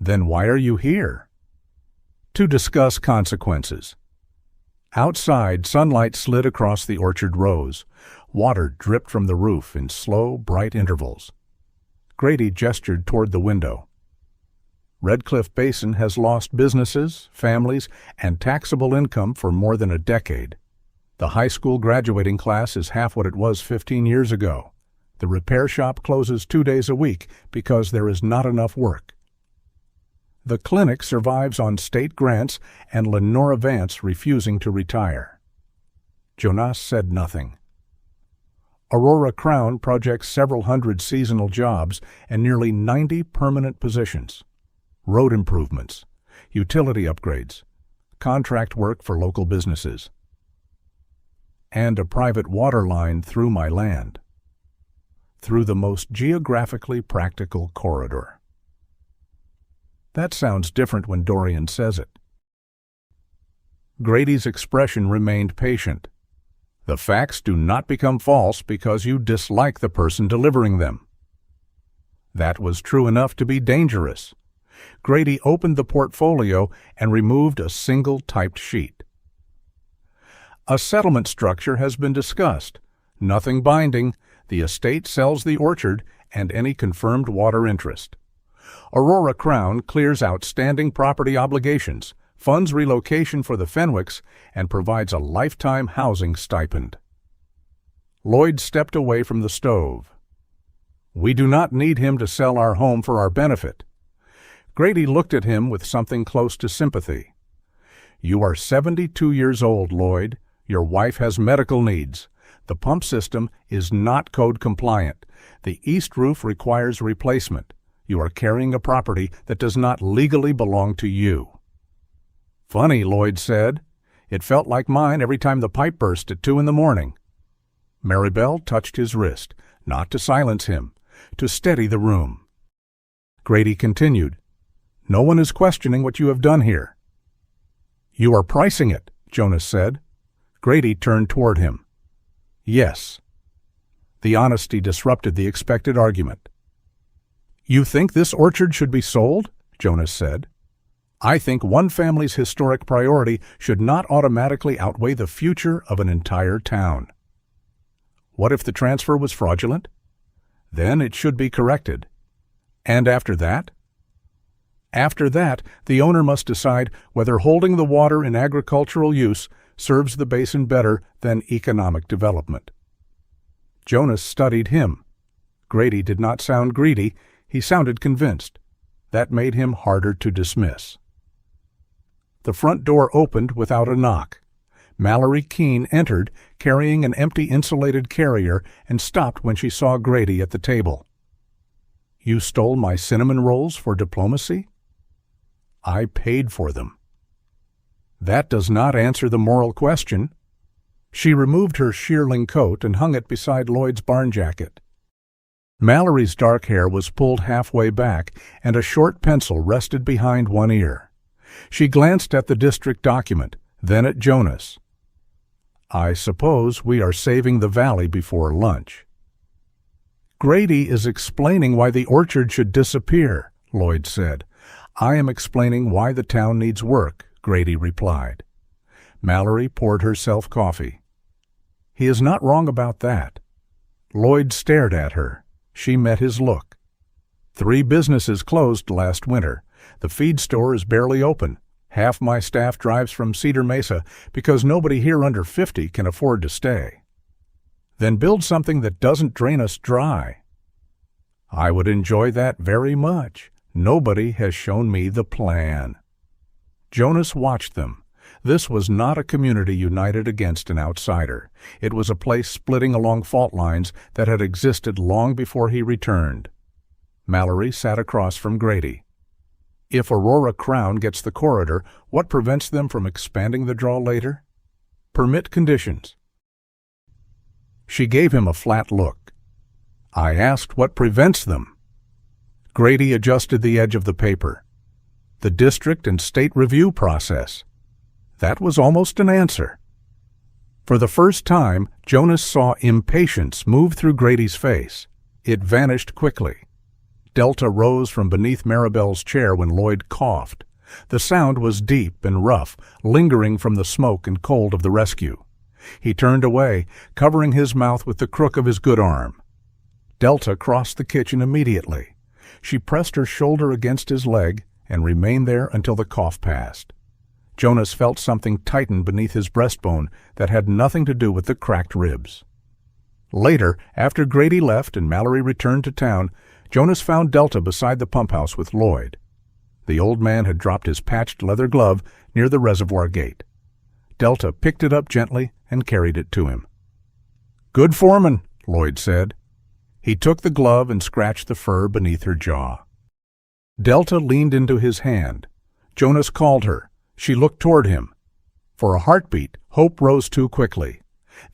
"Then why are you here?" "To discuss consequences." Outside, sunlight slid across the orchard rows. Water dripped from the roof in slow, bright intervals. Grady gestured toward the window. Red Cliff Basin has lost businesses, families, and taxable income for more than a decade. The high school graduating class is half what it was 15 years ago. The repair shop closes 2 days a week because there is not enough work. The clinic survives on state grants and Lenora Vance refusing to retire. Jonas said nothing. Aurora Crown projects several hundred seasonal jobs and nearly 90 permanent positions. Road improvements, utility upgrades, contract work for local businesses, and a private water line through my land, through the most geographically practical corridor. That sounds different when Dorian says it. Grady's expression remained patient. The facts do not become false because you dislike the person delivering them. That was true enough to be dangerous. Grady opened the portfolio and removed a single typed sheet. A settlement structure has been discussed. Nothing binding. The estate sells the orchard and any confirmed water interest. Aurora Crown clears outstanding property obligations, funds relocation for the Fenwicks, and provides a lifetime housing stipend. Lloyd stepped away from the stove. We do not need him to sell our home for our benefit. Grady looked at him with something close to sympathy. You are 72 years old, Lloyd. Your wife has medical needs. The pump system is not code compliant. The east roof requires replacement. You are carrying a property that does not legally belong to you. Funny, Lloyd said. It felt like mine every time the pipe burst at 2 a.m. Maribel touched his wrist, not to silence him, to steady the room. Grady continued, No one is questioning what you have done here. You are pricing it, Jonas said. Grady turned toward him. Yes. The honesty disrupted the expected argument. You think this orchard should be sold? Jonas said. I think one family's historic priority should not automatically outweigh the future of an entire town. What if the transfer was fraudulent? Then it should be corrected. And after that? After that, the owner must decide whether holding the water in agricultural use serves the basin better than economic development. Jonas studied him. Grady did not sound greedy. He sounded convinced. That made him harder to dismiss. The front door opened without a knock. Mallory Keene entered, carrying an empty insulated carrier, and stopped when she saw Grady at the table. You stole my cinnamon rolls for diplomacy? I paid for them. That does not answer the moral question. She removed her shearling coat and hung it beside Lloyd's barn jacket. Mallory's dark hair was pulled halfway back, and a short pencil rested behind one ear. She glanced at the district document, then at Jonas. I suppose we are saving the valley before lunch. Grady is explaining why the orchard should disappear, Lloyd said. I am explaining why the town needs work, Grady replied. Mallory poured herself coffee. He is not wrong about that. Lloyd stared at her. She met his look. 3 businesses closed last winter. The feed store is barely open. Half my staff drives from Cedar Mesa because nobody here under 50 can afford to stay. Then build something that doesn't drain us dry. I would enjoy that very much. Nobody has shown me the plan. Jonas watched them. This was not a community united against an outsider. It was a place splitting along fault lines that had existed long before he returned. Mallory sat across from Grady. If Aurora Crown gets the corridor, what prevents them from expanding the draw later? Permit conditions. She gave him a flat look. I asked what prevents them. Grady adjusted the edge of the paper. The district and state review process. That was almost an answer. For the first time, Jonas saw impatience move through Grady's face. It vanished quickly. Delta rose from beneath Maribel's chair when Lloyd coughed. The sound was deep and rough, lingering from the smoke and cold of the rescue. He turned away, covering his mouth with the crook of his good arm. Delta crossed the kitchen immediately. She pressed her shoulder against his leg and remained there until the cough passed. Jonas felt something tighten beneath his breastbone that had nothing to do with the cracked ribs. Later, after Grady left and Mallory returned to town, Jonas found Delta beside the pump house with Lloyd. The old man had dropped his patched leather glove near the reservoir gate. Delta picked it up gently and carried it to him. "Good foreman," Lloyd said. He took the glove and scratched the fur beneath her jaw. Delta leaned into his hand. Jonas called her. She looked toward him. For a heartbeat, hope rose too quickly.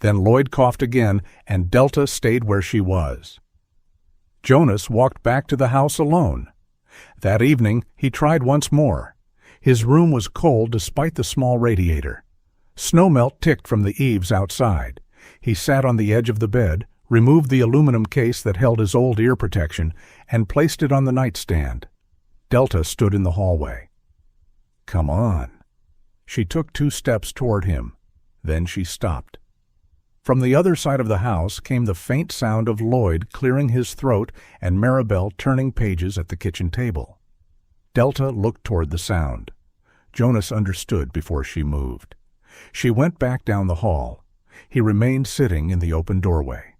Then Lloyd coughed again, and Delta stayed where she was. Jonas walked back to the house alone. That evening, he tried once more. His room was cold despite the small radiator. Snowmelt ticked from the eaves outside. He sat on the edge of the bed, removed the aluminum case that held his old ear protection, and placed it on the nightstand. Delta stood in the hallway. "Come on." She took 2 steps toward him. Then she stopped. From the other side of the house came the faint sound of Lloyd clearing his throat and Maribel turning pages at the kitchen table. Delta looked toward the sound. Jonas understood before she moved. She went back down the hall. He remained sitting in the open doorway.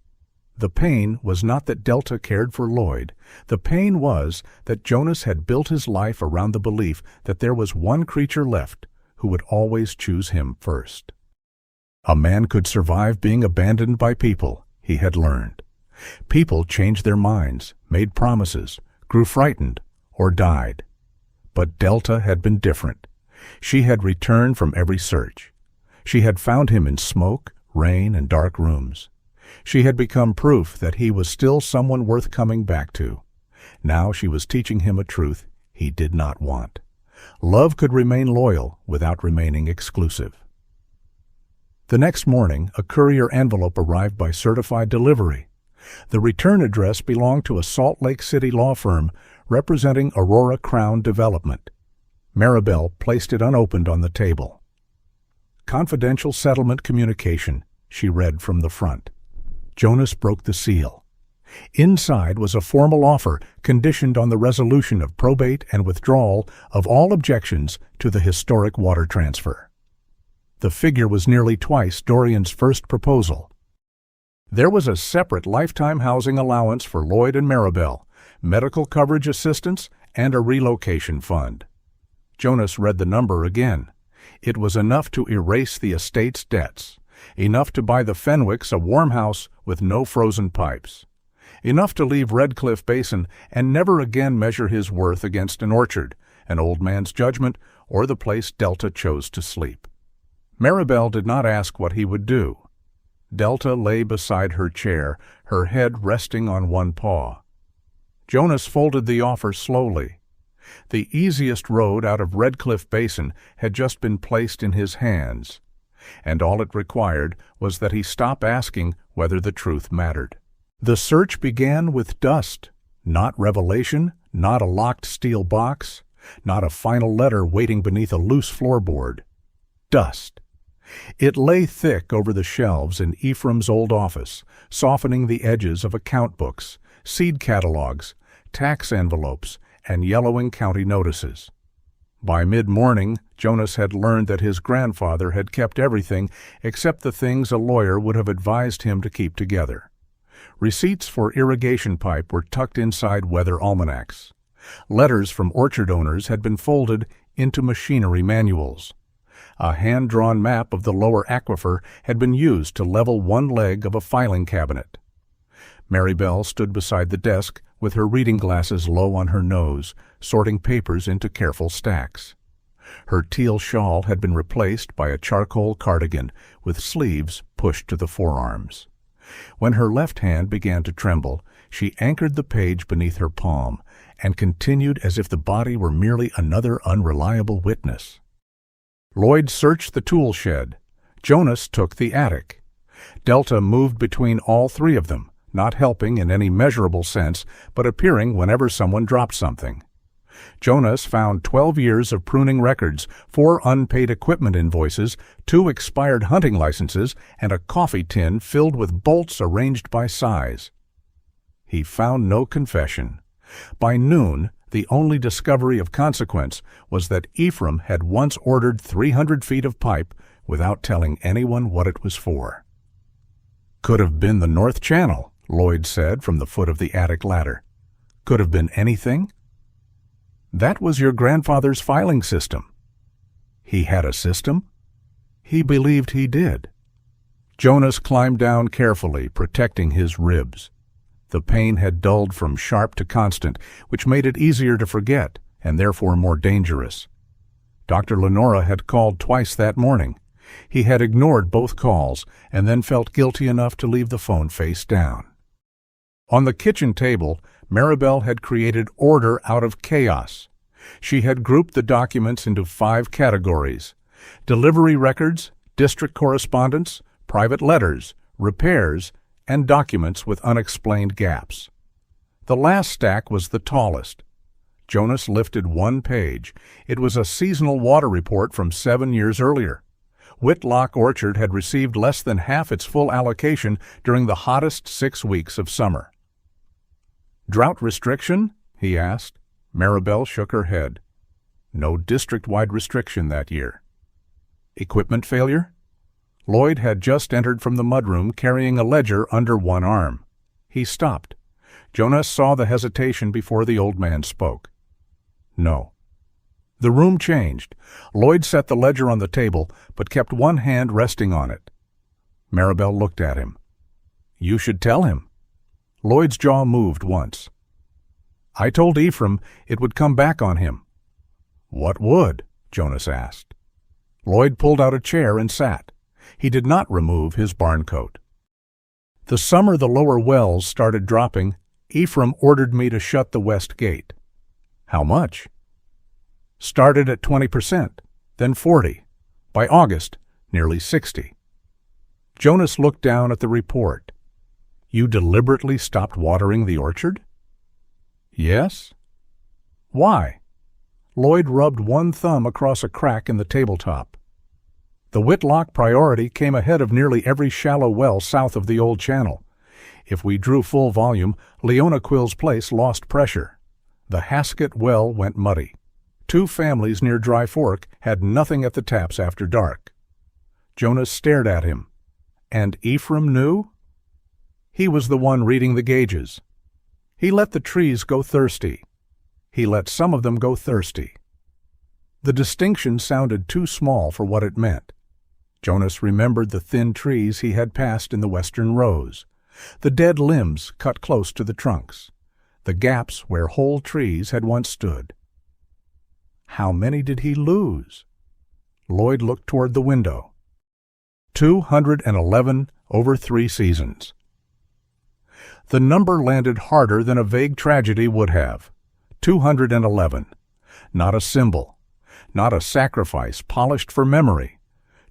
The pain was not that Delta cared for Lloyd. The pain was that Jonas had built his life around the belief that there was one creature left who would always choose him first. A man could survive being abandoned by people, he had learned. People changed their minds, made promises, grew frightened, or died. But Delta had been different. She had returned from every search. She had found him in smoke, rain, and dark rooms. She had become proof that he was still someone worth coming back to. Now she was teaching him a truth he did not want. Love could remain loyal without remaining exclusive. The next morning, a courier envelope arrived by certified delivery. The return address belonged to a Salt Lake City law firm representing Aurora Crown Development. Maribel placed it unopened on the table. "Confidential settlement communication," she read from the front. Jonas broke the seal. Inside was a formal offer conditioned on the resolution of probate and withdrawal of all objections to the historic water transfer. The figure was nearly twice Dorian's first proposal. There was a separate lifetime housing allowance for Lloyd and Maribel, medical coverage assistance, and a relocation fund. Jonas read the number again. It was enough to erase the estate's debts, enough to buy the Fenwicks a warm house with no frozen pipes, enough to leave Red Cliff Basin and never again measure his worth against an orchard, an old man's judgment, or the place Delta chose to sleep. Maribel did not ask what he would do. Delta lay beside her chair, her head resting on one paw. Jonas folded the offer slowly. The easiest road out of Red Cliff Basin had just been placed in his hands, and all it required was that he stop asking whether the truth mattered. The search began with dust, not revelation, not a locked steel box, not a final letter waiting beneath a loose floorboard. Dust. It lay thick over the shelves in Ephraim's old office, softening the edges of account books, seed catalogs, tax envelopes, and yellowing county notices. By mid-morning, Jonas had learned that his grandfather had kept everything except the things a lawyer would have advised him to keep together. Receipts for irrigation pipe were tucked inside weather almanacs. Letters from orchard owners had been folded into machinery manuals. A hand-drawn map of the lower aquifer had been used to level one leg of a filing cabinet. Maribel stood beside the desk with her reading glasses low on her nose, sorting papers into careful stacks. Her teal shawl had been replaced by a charcoal cardigan with sleeves pushed to the forearms. When her left hand began to tremble, she anchored the page beneath her palm and continued as if the body were merely another unreliable witness. Lloyd searched the tool shed. Jonas took the attic. Delta moved between all 3 of them, not helping in any measurable sense, but appearing whenever someone dropped something. Jonas found 12 years of pruning records, 4 unpaid equipment invoices, 2 expired hunting licenses, and a coffee tin filled with bolts arranged by size. He found no confession. By noon, the only discovery of consequence was that Ephraim had once ordered 300 feet of pipe without telling anyone what it was for. Could have been the North Channel, Lloyd said from the foot of the attic ladder. Could have been anything? That was your grandfather's filing system. He had a system? He believed he did. Jonas climbed down carefully, protecting his ribs. The pain had dulled from sharp to constant, which made it easier to forget, and therefore more dangerous. Dr. Lenora had called twice that morning. He had ignored both calls, and then felt guilty enough to leave the phone face down. On the kitchen table, Maribel had created order out of chaos. She had grouped the documents into 5 categories: delivery records, district correspondence, private letters, repairs, and documents with unexplained gaps. The last stack was the tallest. Jonas lifted one page. It was a seasonal water report from 7 years earlier. Whitlock Orchard had received less than half its full allocation during the hottest 6 weeks of summer. "Drought restriction?" he asked. Maribel shook her head. No district-wide restriction that year. Equipment failure? Lloyd had just entered from the mudroom carrying a ledger under one arm. He stopped. Jonas saw the hesitation before the old man spoke. No. The room changed. Lloyd set the ledger on the table, but kept one hand resting on it. Maribel looked at him. "You should tell him." Lloyd's jaw moved once. "I told Ephraim it would come back on him." "What would?" Jonas asked. Lloyd pulled out a chair and sat. He did not remove his barn coat. "The summer the lower wells started dropping, Ephraim ordered me to shut the west gate." "How much?" "Started at 20%, then 40%. By August, nearly 60%. Jonas looked down at the report. "You deliberately stopped watering the orchard?" "Yes." "Why?" Lloyd rubbed one thumb across a crack in the tabletop. "The Whitlock priority came ahead of nearly every shallow well south of the old channel. If we drew full volume, Leona Quill's place lost pressure. The Haskett well went muddy. 2 families near Dry Fork had nothing at the taps after dark." Jonas stared at him. "And Ephraim knew?" "He was the one reading the gauges. He let the trees go thirsty. He let some of them go thirsty." The distinction sounded too small for what it meant. Jonas remembered the thin trees he had passed in the western rows, the dead limbs cut close to the trunks, the gaps where whole trees had once stood. How many did he lose? Lloyd looked toward the window. 211 over 3 seasons. The number landed harder than a vague tragedy would have. 211. Not a symbol. Not a sacrifice polished for memory.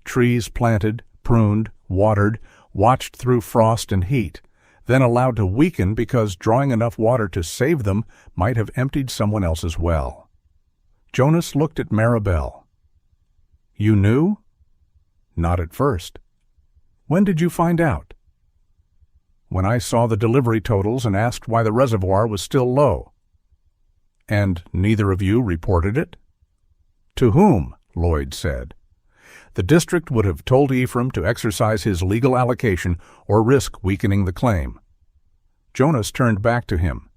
Trees planted, pruned, watered, watched through frost and heat, then allowed to weaken because drawing enough water to save them might have emptied someone else's well. Jonas looked at Maribel. "You knew?" "Not at first." "When did you find out?" "When I saw the delivery totals and asked why the reservoir was still low." "And neither of you reported it?" "To whom?" Lloyd said. The district would have told Ephraim to exercise his legal allocation or risk weakening the claim. Jonas turned back to him.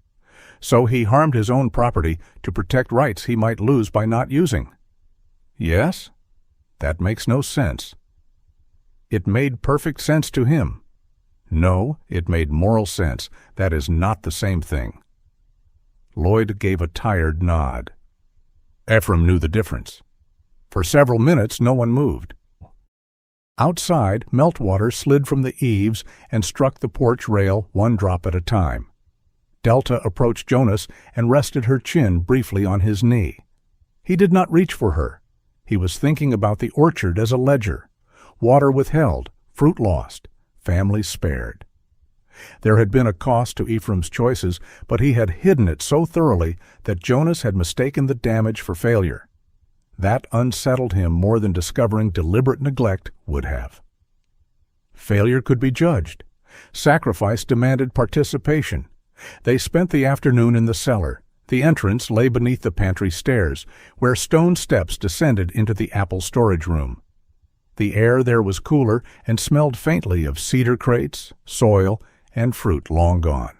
So he harmed his own property to protect rights he might lose by not using. "Yes? That makes no sense." "It made perfect sense to him." "No, it made moral sense. That is not the same thing." Lloyd gave a tired nod. Ephraim knew the difference. For several minutes no one moved. Outside, meltwater slid from the eaves and struck the porch rail 1 drop at a time. Delta approached Jonas and rested her chin briefly on his knee. He did not reach for her. He was thinking about the orchard as a ledger. Water withheld, fruit lost, families spared. There had been a cost to Ephraim's choices, but he had hidden it so thoroughly that Jonas had mistaken the damage for failure. That unsettled him more than discovering deliberate neglect would have. Failure could be judged. Sacrifice demanded participation. They spent the afternoon in the cellar. The entrance lay beneath the pantry stairs, where stone steps descended into the apple storage room. The air there was cooler and smelled faintly of cedar crates, soil, and fruit long gone.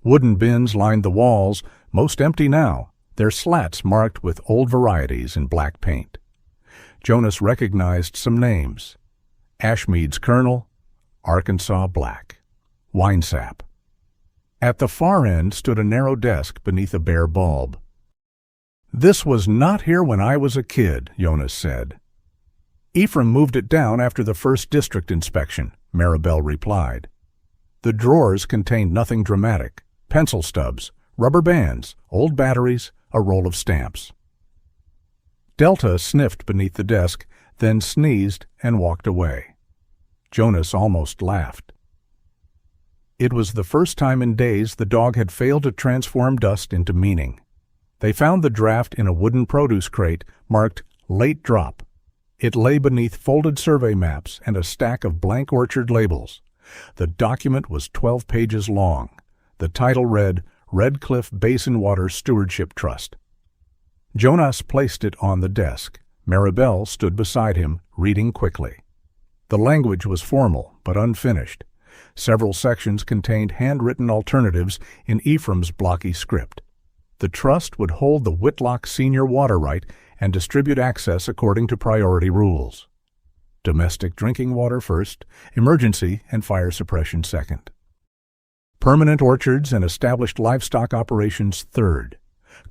Wooden bins lined the walls, most empty now, their slats marked with old varieties in black paint. Jonas recognized some names: Ashmead's Kernel, Arkansas Black, Winesap. At the far end stood a narrow desk beneath a bare bulb. "This was not here when I was a kid," Jonas said. "Ephraim moved it down after the first district inspection," Maribel replied. The drawers contained nothing dramatic: pencil stubs, rubber bands, old batteries, a roll of stamps. Delta sniffed beneath the desk, then sneezed and walked away. Jonas almost laughed. It was the first time in days the dog had failed to transform dust into meaning. They found the draft in a wooden produce crate marked "Late Drop." It lay beneath folded survey maps and a stack of blank orchard labels. The document was 12 pages long. The title read, "Red Cliff Basin Water Stewardship Trust." Jonas placed it on the desk. Maribel stood beside him, reading quickly. The language was formal, but unfinished. Several sections contained handwritten alternatives in Ephraim's blocky script. The trust would hold the Whitlock senior water right and distribute access according to priority rules. Domestic drinking water first, emergency and fire suppression second. Permanent orchards and established livestock operations third.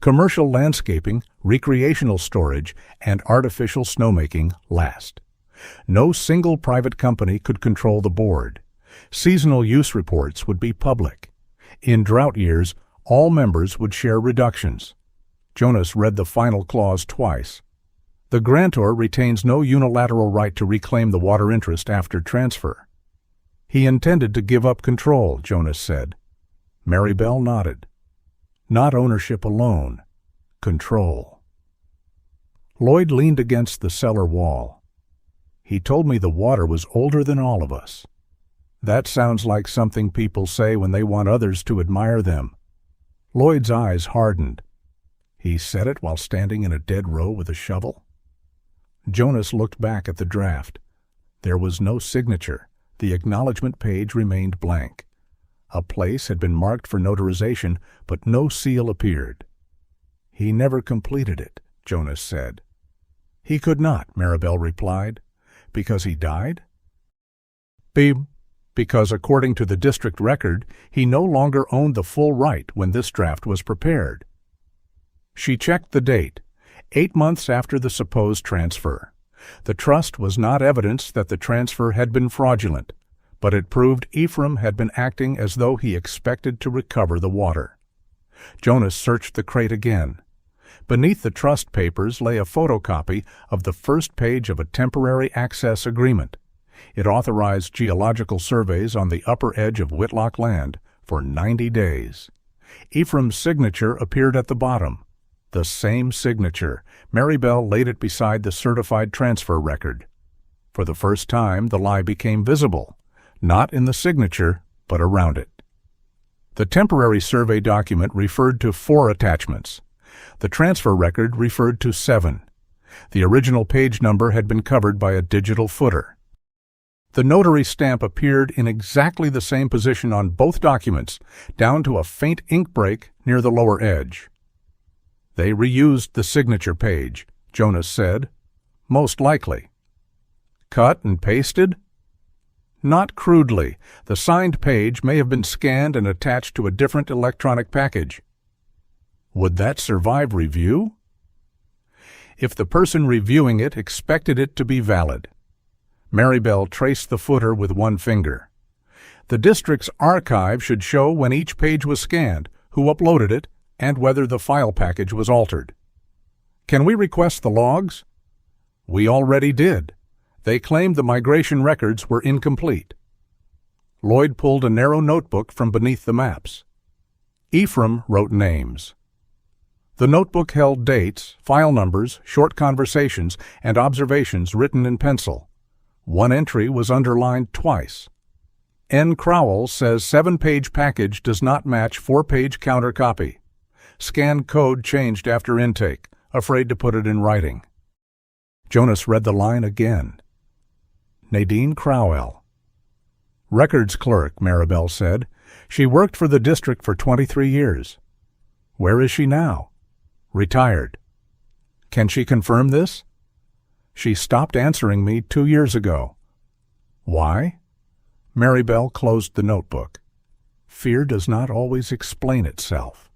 Commercial landscaping, recreational storage, and artificial snowmaking last. No single private company could control the board. Seasonal use reports would be public. In drought years, all members would share reductions. Jonas read the final clause twice. The grantor retains no unilateral right to reclaim the water interest after transfer. He intended to give up control, Jonas said. Maribel nodded. Not ownership alone. Control. Lloyd leaned against the cellar wall. He told me the water was older than all of us. That sounds like something people say when they want others to admire them. Lloyd's eyes hardened. He said it while standing in a dead row with a shovel. Jonas looked back at the draft. There was no signature. The acknowledgement page remained blank. A place had been marked for notarization, but no seal appeared. He never completed it, Jonas said. He could not, Maribel replied. Because he died? Because according to the district record, he no longer owned the full right when this draft was prepared. She checked the date, 8 months after the supposed transfer. The trust was not evidence that the transfer had been fraudulent, but it proved Ephraim had been acting as though he expected to recover the water. Jonas searched the crate again. Beneath the trust papers lay a photocopy of the first page of a temporary access agreement. It authorized geological surveys on the upper edge of Whitlock land for 90 days. Ephraim's signature appeared at the bottom. The same signature. Maribel laid it beside the certified transfer record. For the first time, the lie became visible, not in the signature, but around it. The temporary survey document referred to 4 attachments. The transfer record referred to 7. The original page number had been covered by a digital footer. The notary stamp appeared in exactly the same position on both documents, down to a faint ink break near the lower edge. They reused the signature page, Jonas said. Most likely. Cut and pasted? Not crudely. The signed page may have been scanned and attached to a different electronic package. Would that survive review? If the person reviewing it expected it to be valid. Maribel traced the footer with one finger. The district's archive should show when each page was scanned, who uploaded it, and whether the file package was altered. Can we request the logs? We already did. They claimed the migration records were incomplete. Lloyd pulled a narrow notebook from beneath the maps. Ephraim wrote names. The notebook held dates, file numbers, short conversations, and observations written in pencil. One entry was underlined twice. N. Crowell says 7-page package does not match 4-page counter copy. Scan code changed after intake, afraid to put it in writing. Jonas read the line again. Nadine Crowell. Records clerk, Maribel said. She worked for the district for 23 years. Where is she now? Retired. Can she confirm this? She stopped answering me 2 years ago. Why? Maribel closed the notebook. Fear does not always explain itself.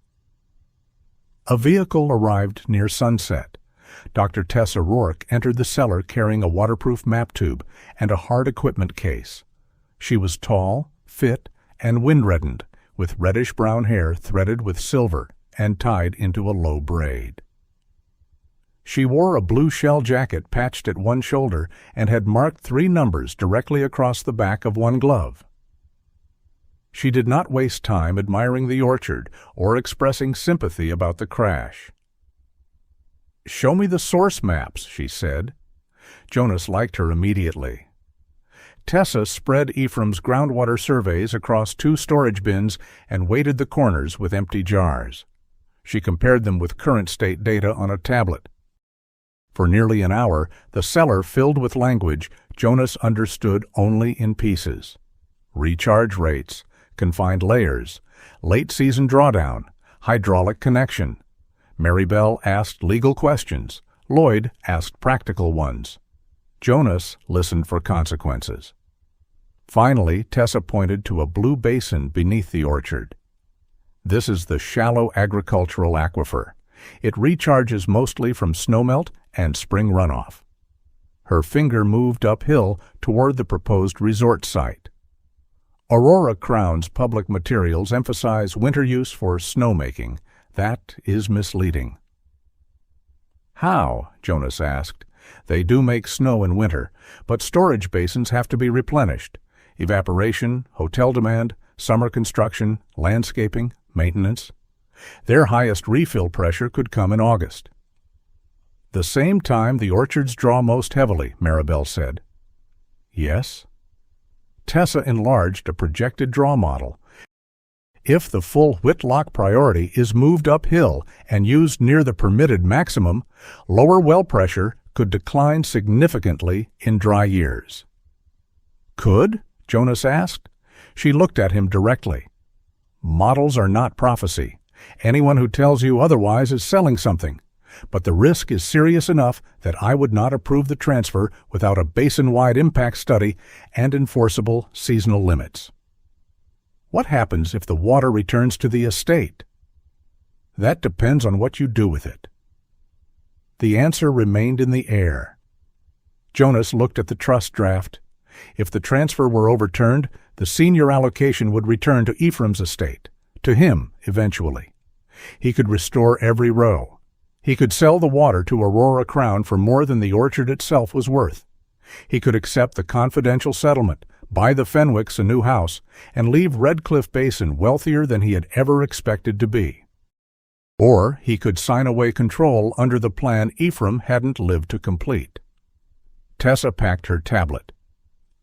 A vehicle arrived near sunset. Dr. Tess O'Rourke entered the cellar carrying a waterproof map tube and a hard equipment case. She was tall, fit, and wind-reddened, with reddish-brown hair threaded with silver and tied into a low braid. She wore a blue shell jacket patched at one shoulder and had marked 3 numbers directly across the back of one glove. She did not waste time admiring the orchard or expressing sympathy about the crash. "Show me the source maps," she said. Jonas liked her immediately. Tessa spread Ephraim's groundwater surveys across 2 storage bins and weighted the corners with empty jars. She compared them with current state data on a tablet. For nearly an hour, the cellar filled with language Jonas understood only in pieces. Recharge rates, confined layers, late-season drawdown, hydraulic connection. Maribel asked legal questions. Lloyd asked practical ones. Jonas listened for consequences. Finally, Tessa pointed to a blue basin beneath the orchard. This is the shallow agricultural aquifer. It recharges mostly from snowmelt and spring runoff. Her finger moved uphill toward the proposed resort site. Aurora Crown's public materials emphasize winter use for snowmaking. That is misleading. How? Jonas asked. They do make snow in winter, but storage basins have to be replenished. Evaporation, hotel demand, summer construction, landscaping, maintenance. Their highest refill pressure could come in August. The same time the orchards draw most heavily, Maribel said. Yes. Tessa enlarged a projected draw model. If the full Whitlock priority is moved uphill and used near the permitted maximum, lower well pressure could decline significantly in dry years. Could? Jonas asked. She looked at him directly. Models are not prophecy. Anyone who tells you otherwise is selling something. But the risk is serious enough that I would not approve the transfer without a basin-wide impact study and enforceable seasonal limits. What happens if the water returns to the estate? That depends on what you do with it. The answer remained in the air. Jonas looked at the trust draft. If the transfer were overturned, the senior allocation would return to Ephraim's estate, to him eventually. He could restore every row. He could sell the water to Aurora Crown for more than the orchard itself was worth. He could accept the confidential settlement, buy the Fenwicks a new house, and leave Red Cliff Basin wealthier than he had ever expected to be. Or he could sign away control under the plan Ephraim hadn't lived to complete. Tessa packed her tablet.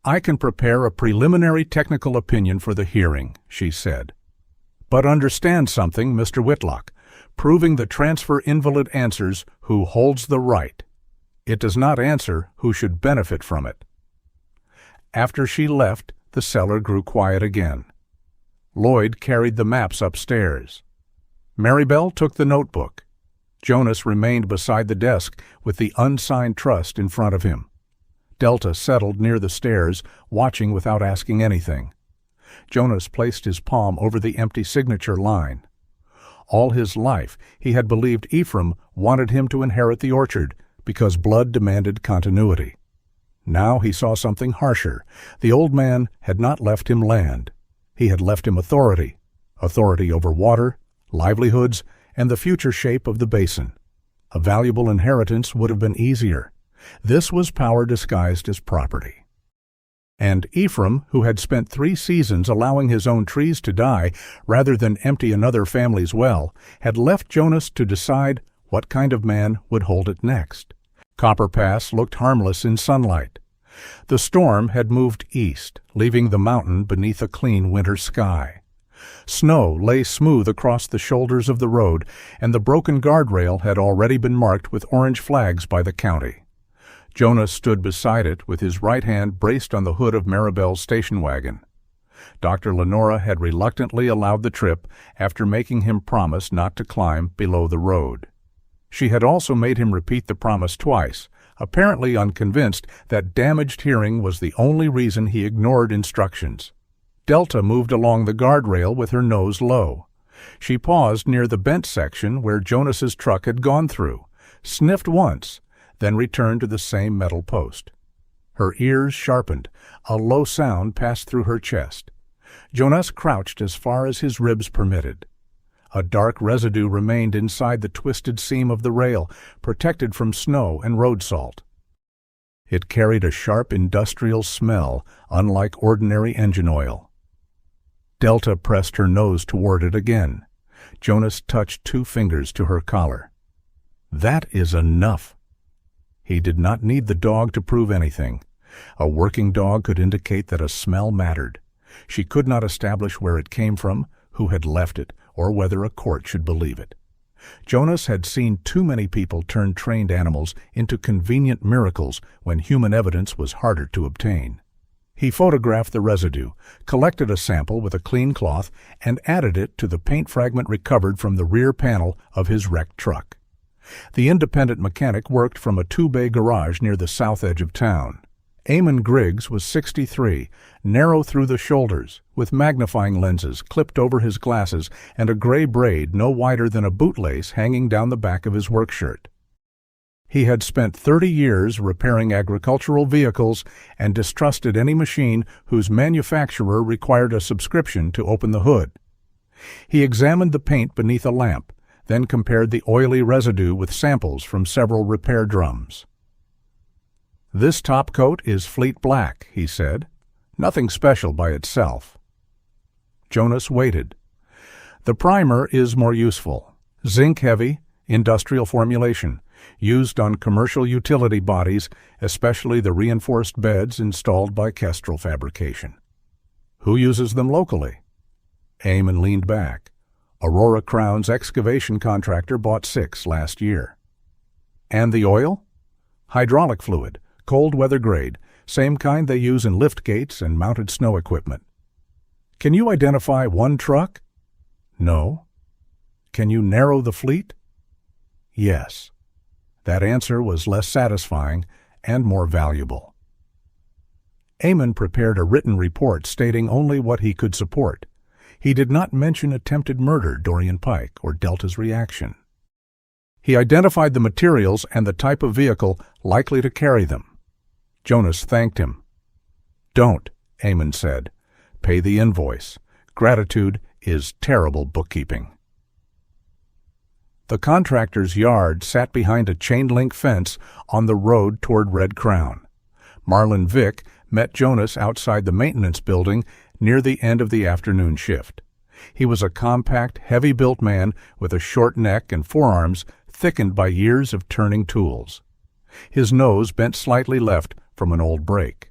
I can prepare a preliminary technical opinion for the hearing, she said. But understand something, Mr. Whitlock. Proving the transfer invalid answers who holds the right. It does not answer who should benefit from it. After she left, the cellar grew quiet again. Lloyd carried the maps upstairs. Maribel took the notebook. Jonas remained beside the desk with the unsigned trust in front of him. Delta settled near the stairs, watching without asking anything. Jonas placed his palm over the empty signature line. All his life, he had believed Ephraim wanted him to inherit the orchard because blood demanded continuity. Now he saw something harsher. The old man had not left him land. He had left him authority over water, livelihoods, and the future shape of the basin. A valuable inheritance would have been easier. This was power disguised as property. And Ephraim, who had spent 3 seasons allowing his own trees to die rather than empty another family's well, had left Jonas to decide what kind of man would hold it next. Copper Pass looked harmless in sunlight. The storm had moved east, leaving the mountain beneath a clean winter sky. Snow lay smooth across the shoulders of the road, and the broken guardrail had already been marked with orange flags by the county. Jonas stood beside it with his right hand braced on the hood of Maribel's station wagon. Dr. Lenora had reluctantly allowed the trip after making him promise not to climb below the road. She had also made him repeat the promise twice, apparently unconvinced that damaged hearing was the only reason he ignored instructions. Delta moved along the guardrail with her nose low. She paused near the bent section where Jonas's truck had gone through, sniffed once, then returned to the same metal post. Her ears sharpened. A low sound passed through her chest. Jonas crouched as far as his ribs permitted. A dark residue remained inside the twisted seam of the rail, protected from snow and road salt. It carried a sharp industrial smell, unlike ordinary engine oil. Delta pressed her nose toward it again. Jonas touched 2 fingers to her collar. That is enough. He did not need the dog to prove anything. A working dog could indicate that a smell mattered. She could not establish where it came from, who had left it, or whether a court should believe it. Jonas had seen too many people turn trained animals into convenient miracles when human evidence was harder to obtain. He photographed the residue, collected a sample with a clean cloth, and added it to the paint fragment recovered from the rear panel of his wrecked truck. The independent mechanic worked from a 2-bay garage near the south edge of town. Eamon Griggs was 63, narrow through the shoulders, with magnifying lenses clipped over his glasses and a gray braid no wider than a bootlace hanging down the back of his work shirt. He had spent 30 years repairing agricultural vehicles and distrusted any machine whose manufacturer required a subscription to open the hood. He examined the paint beneath a lamp, then compared the oily residue with samples from several repair drums. "This top coat is Fleet Black," he said. "Nothing special by itself." Jonas waited. "The primer is more useful. Zinc-heavy, industrial formulation, used on commercial utility bodies, especially the reinforced beds installed by Kestrel Fabrication." "Who uses them locally?" Eamon leaned back. "Aurora Crown's excavation contractor bought 6 last year." "And the oil?" "Hydraulic fluid. Cold weather grade, same kind they use in lift gates and mounted snow equipment." "Can you identify one truck?" "No." "Can you narrow the fleet?" "Yes." That answer was less satisfying and more valuable. Eamon prepared a written report stating only what he could support. He did not mention attempted murder, Dorian Pike, or Delta's reaction. He identified the materials and the type of vehicle likely to carry them. Jonas thanked him. "Don't," Eamon said. "Pay the invoice. Gratitude is terrible bookkeeping." The contractor's yard sat behind a chain-link fence on the road toward Red Crown. Marlon Vick met Jonas outside the maintenance building near the end of the afternoon shift. He was a compact, heavy-built man with a short neck and forearms thickened by years of turning tools. His nose bent slightly left from an old break.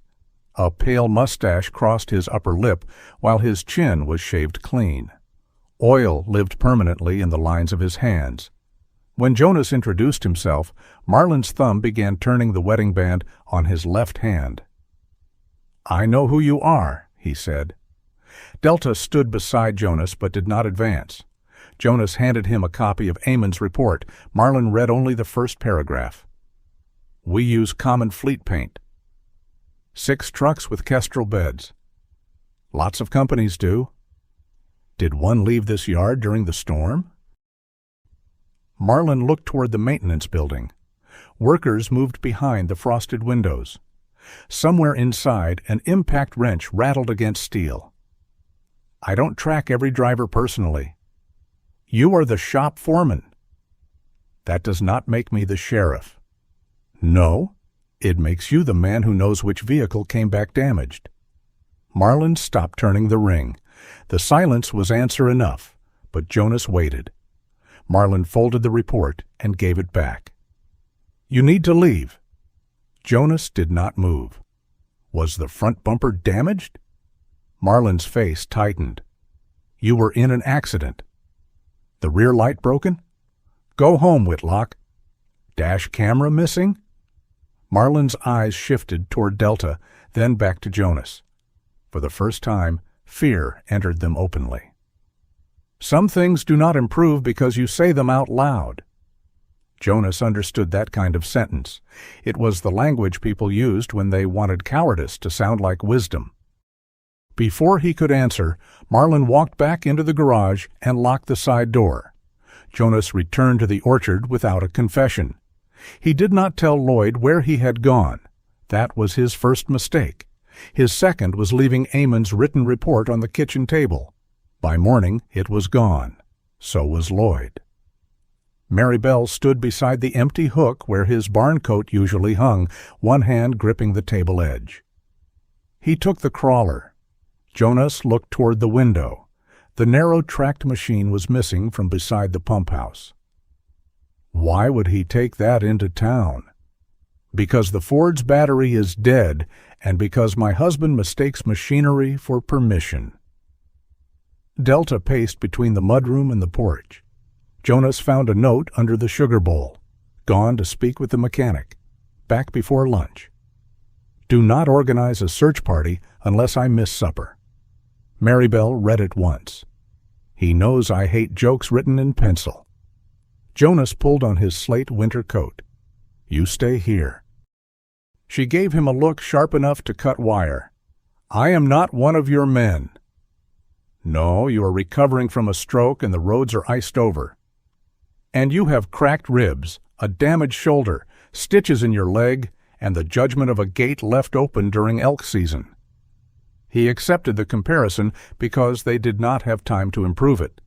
A pale mustache crossed his upper lip, while his chin was shaved clean. Oil lived permanently in the lines of his hands. When Jonas introduced himself, Marlon's thumb began turning the wedding band on his left hand. "I know who you are," he said. Delta stood beside Jonas but did not advance. Jonas handed him a copy of Eamon's report. Marlon read only the first paragraph. "We use common fleet paint. 6 trucks with Kestrel beds. Lots of companies do. Did one leave this yard during the storm?" Marlon looked toward the maintenance building. Workers moved behind the frosted windows. Somewhere inside, an impact wrench rattled against steel. "I don't track every driver personally." "You are the shop foreman." "That does not make me the sheriff." "No? It makes you the man who knows which vehicle came back damaged." Marlon stopped turning the ring. The silence was answer enough, but Jonas waited. Marlon folded the report and gave it back. "You need to leave." Jonas did not move. "Was the front bumper damaged?" Marlon's face tightened. "You were in an accident." "The rear light broken?" "Go home, Whitlock." "Dash camera missing?" Marlin's eyes shifted toward Delta, then back to Jonas. For the first time, fear entered them openly. Some things do not improve because you say them out loud. Jonas understood that kind of sentence. It was the language people used when they wanted cowardice to sound like wisdom. Before he could answer, Marlin walked back into the garage and locked the side door. Jonas returned to the orchard without a confession. He did not tell Lloyd where he had gone. That was his first mistake. His second was leaving Eamon's written report on the kitchen table. By morning, it was gone. So was Lloyd. Mary Bell stood beside the empty hook where his barn coat usually hung, one hand gripping the table edge. He took the crawler. Jonas looked toward the window. The narrow-tracked machine was missing from beside the pump house. Why would he take that into town? Because the Ford's battery is dead, and because my husband mistakes machinery for permission. Delta paced between the mudroom and the porch. Jonas found a note under the sugar bowl. Gone to speak with the mechanic. Back before lunch. Do not organize a search party unless I miss supper. Mary Bell read it once. He knows I hate jokes written in pencil. Jonas pulled on his slate winter coat. You stay here. She gave him a look sharp enough to cut wire. I am not one of your men. No, you are recovering from a stroke and the roads are iced over. And you have cracked ribs, a damaged shoulder, stitches in your leg, and the judgment of a gate left open during elk season. He accepted the comparison because they did not have time to improve it.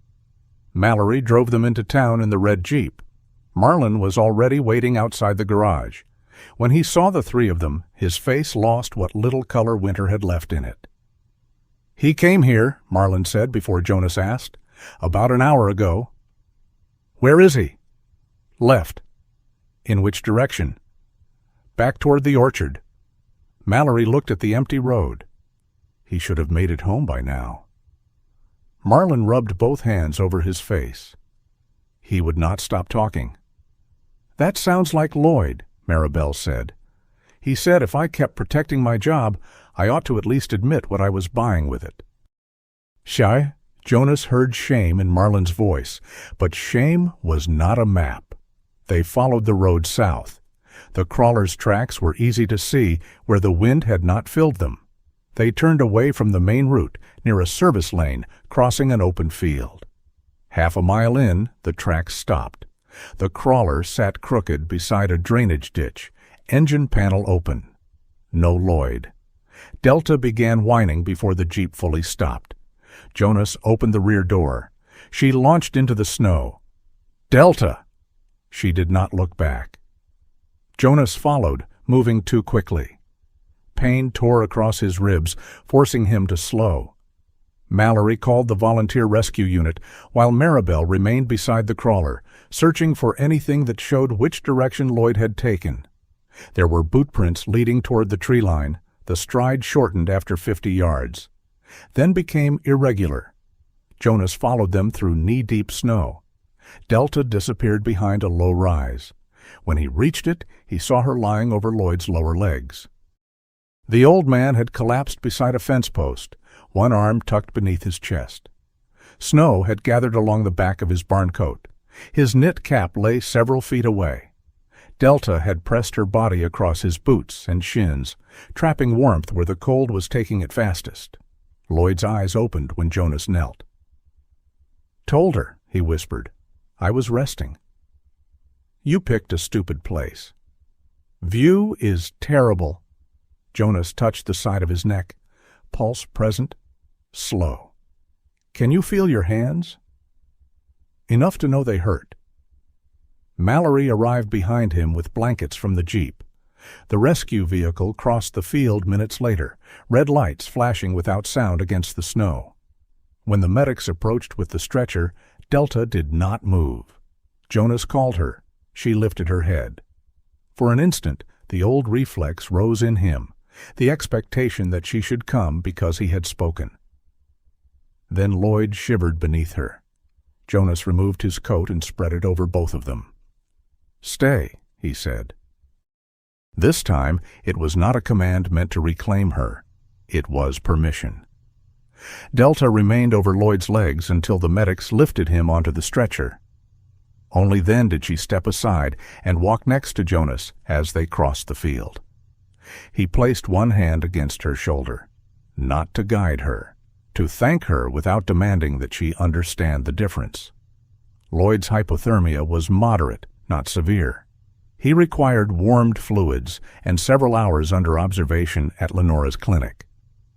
Mallory drove them into town in the red Jeep. Marlin was already waiting outside the garage. When he saw the three of them, his face lost what little color winter had left in it. He came here, Marlin said before Jonas asked, about an hour ago. Where is he? Left. In which direction? Back toward the orchard. Mallory looked at the empty road. He should have made it home by now. Marlin rubbed both hands over his face. He would not stop talking. That sounds like Lloyd, Maribel said. He said if I kept protecting my job, I ought to at least admit what I was buying with it. Shy? Jonas heard shame in Marlin's voice, but shame was not a map. They followed the road south. The crawler's tracks were easy to see where the wind had not filled them. They turned away from the main route near a service lane, crossing an open field. Half a mile in, the tracks stopped. The crawler sat crooked beside a drainage ditch, engine panel open. No Lloyd. Delta began whining before the Jeep fully stopped. Jonas opened the rear door. She launched into the snow. Delta! She did not look back. Jonas followed, moving too quickly. Pain tore across his ribs, forcing him to slow. Mallory called the volunteer rescue unit, while Maribel remained beside the crawler, searching for anything that showed which direction Lloyd had taken. There were boot prints leading toward the tree line. The stride shortened after 50 yards, then became irregular. Jonas followed them through knee-deep snow. Delta disappeared behind a low rise. When he reached it, he saw her lying over Lloyd's lower legs. The old man had collapsed beside a fence post, one arm tucked beneath his chest. Snow had gathered along the back of his barn coat. His knit cap lay several feet away. Delta had pressed her body across his boots and shins, trapping warmth where the cold was taking it fastest. Lloyd's eyes opened when Jonas knelt. Told her, he whispered. I was resting. You picked a stupid place. View is terrible. Jonas touched the side of his neck. Pulse present, slow. Can you feel your hands? Enough to know they hurt. Mallory arrived behind him with blankets from the Jeep. The rescue vehicle crossed the field minutes later, red lights flashing without sound against the snow. When the medics approached with the stretcher, Delta did not move. Jonas called her. She lifted her head. For an instant, the old reflex rose in him, the expectation that she should come because he had spoken. Then Lloyd shivered beneath her. Jonas removed his coat and spread it over both of them. Stay, he said. This time, it was not a command meant to reclaim her. It was permission. Delta remained over Lloyd's legs until the medics lifted him onto the stretcher. Only then did she step aside and walk next to Jonas as they crossed the field. He placed one hand against her shoulder, not to guide her, to thank her without demanding that she understand the difference. Lloyd's hypothermia was moderate, not severe. He required warmed fluids and several hours under observation at Lenora's clinic.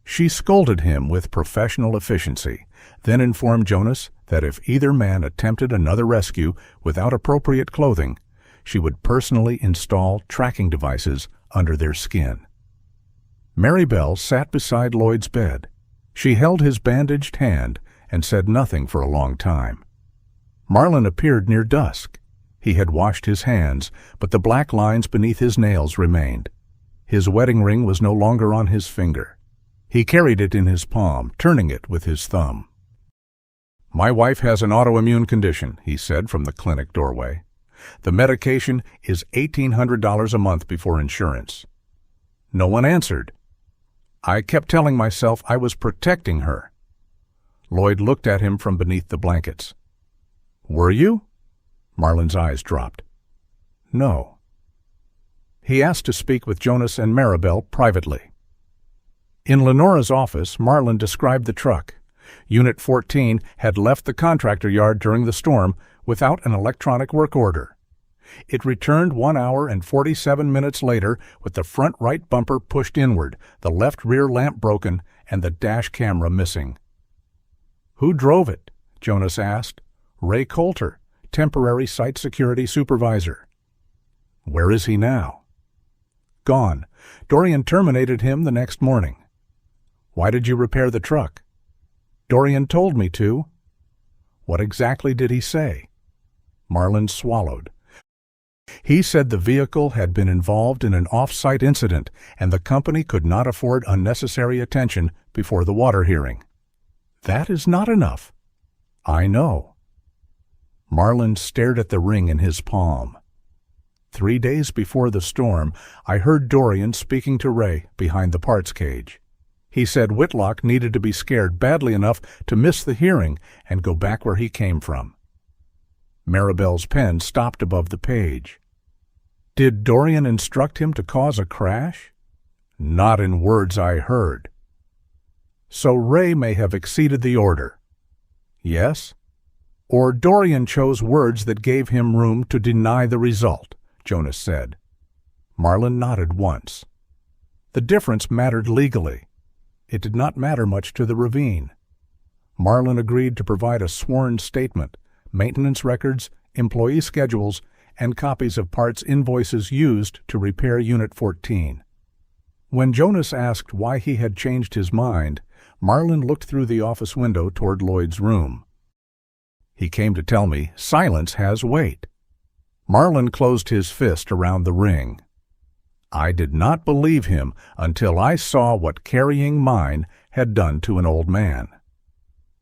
She scolded him with professional efficiency, then informed Jonas that if either man attempted another rescue without appropriate clothing, she would personally install tracking devices under their skin. Maribel sat beside Lloyd's bed. She held his bandaged hand and said nothing for a long time. Marlin appeared near dusk. He had washed his hands, but the black lines beneath his nails remained. His wedding ring was no longer on his finger. He carried it in his palm, turning it with his thumb. "My wife has an autoimmune condition," he said from the clinic doorway. "The medication is $1,800 a month before insurance." No one answered. I kept telling myself I was protecting her. Lloyd looked at him from beneath the blankets. "Were you?" Marlin's eyes dropped. "No." He asked to speak with Jonas and Maribel privately. In Lenora's office, Marlin described the truck. Unit 14 had left the contractor yard during the storm without an electronic work order. It returned 1 hour and 47 minutes later with the front right bumper pushed inward, the left rear lamp broken, and the dash camera missing. "Who drove it?" Jonas asked. "Ray Coulter, temporary site security supervisor." "Where is he now?" "Gone. Dorian terminated him the next morning." "Why did you repair the truck?" "Dorian told me to." "What exactly did he say?" Marlin swallowed. "He said the vehicle had been involved in an off-site incident and the company could not afford unnecessary attention before the water hearing." "That is not enough." "I know." Marlin stared at the ring in his palm. 3 days before the storm, I heard Dorian speaking to Ray behind the parts cage. He said Whitlock needed to be scared badly enough to miss the hearing and go back where he came from. Maribel's pen stopped above the page. "Did Dorian instruct him to cause a crash?" "Not in words I heard." "So Ray may have exceeded the order." "Yes." "Or Dorian chose words that gave him room to deny the result," Jonas said. Marlin nodded once. The difference mattered legally. It did not matter much to the ravine. Marlin agreed to provide a sworn statement, maintenance records, employee schedules, and copies of parts invoices used to repair Unit 14. When Jonas asked why he had changed his mind, Marlin looked through the office window toward Lloyd's room. "He came to tell me silence has weight." Marlin closed his fist around the ring. "I did not believe him until I saw what carrying mine had done to an old man."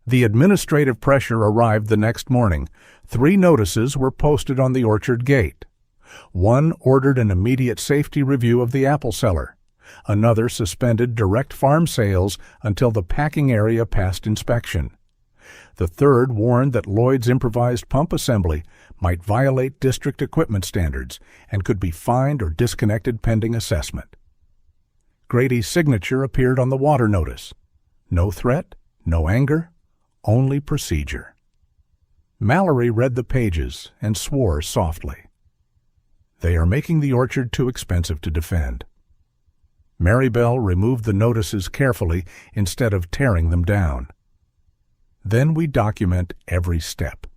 The administrative pressure arrived the next morning. 3 notices were posted on the orchard gate. One ordered an immediate safety review of the apple cellar. Another suspended direct farm sales until the packing area passed inspection. The third warned that Lloyd's improvised pump assembly might violate district equipment standards and could be fined or disconnected pending assessment. Grady's signature appeared on the water notice. No threat, no anger, only procedure. Mallory read the pages and swore softly. "They are making the orchard too expensive to defend." Maribel removed the notices carefully instead of tearing them down. "Then we document every step."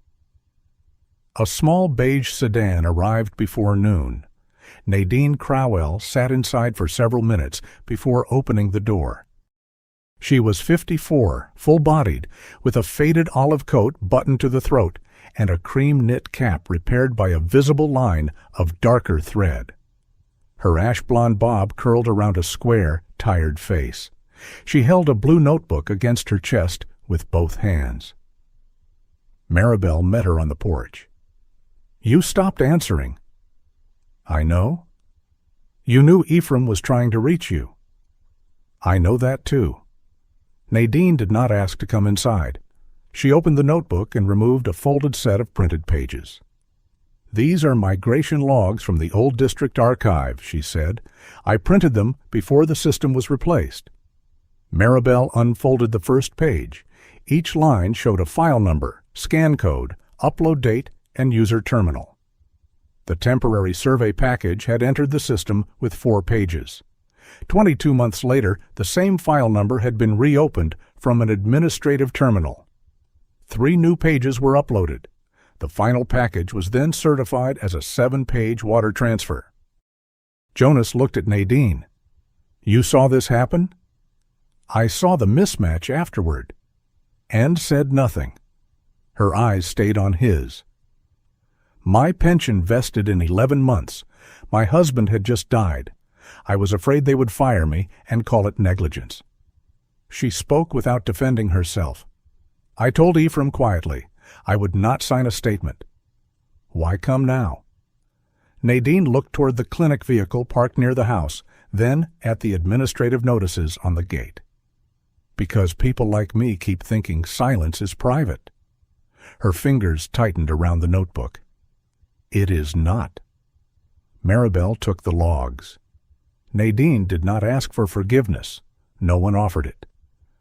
A small beige sedan arrived before noon. Nadine Crowell sat inside for several minutes before opening the door. She was 54, full-bodied, with a faded olive coat buttoned to the throat and a cream knit cap repaired by a visible line of darker thread. Her ash-blonde bob curled around a square, tired face. She held a blue notebook against her chest with both hands. Maribel met her on the porch. "You stopped answering." "I know." You knew Ephraim was trying to reach you. I know that too. Nadine did not ask to come inside. She opened the notebook and removed a folded set of printed pages. These are migration logs from the old district archive, she said. I printed them before the system was replaced. Maribel unfolded the first page. Each line showed a file number, scan code, upload date, and user terminal. The temporary survey package had entered the system with 4 pages. 22 months later, the same file number had been reopened from an administrative terminal. 3 new pages were uploaded. The final package was then certified as a 7-page water transfer. Jonas looked at Nadine. You saw this happen? I saw the mismatch afterward, and said nothing. Her eyes stayed on his. My pension vested in 11 months. My husband had just died. I was afraid they would fire me and call it negligence. She spoke without defending herself. I told Ephraim quietly I would not sign a statement. Why come now? Nadine looked toward the clinic vehicle parked near the house, then at the administrative notices on the gate. Because people like me keep thinking silence is private. Her fingers tightened around the notebook. It is not. Maribel took the logs. Nadine did not ask for forgiveness. No one offered it.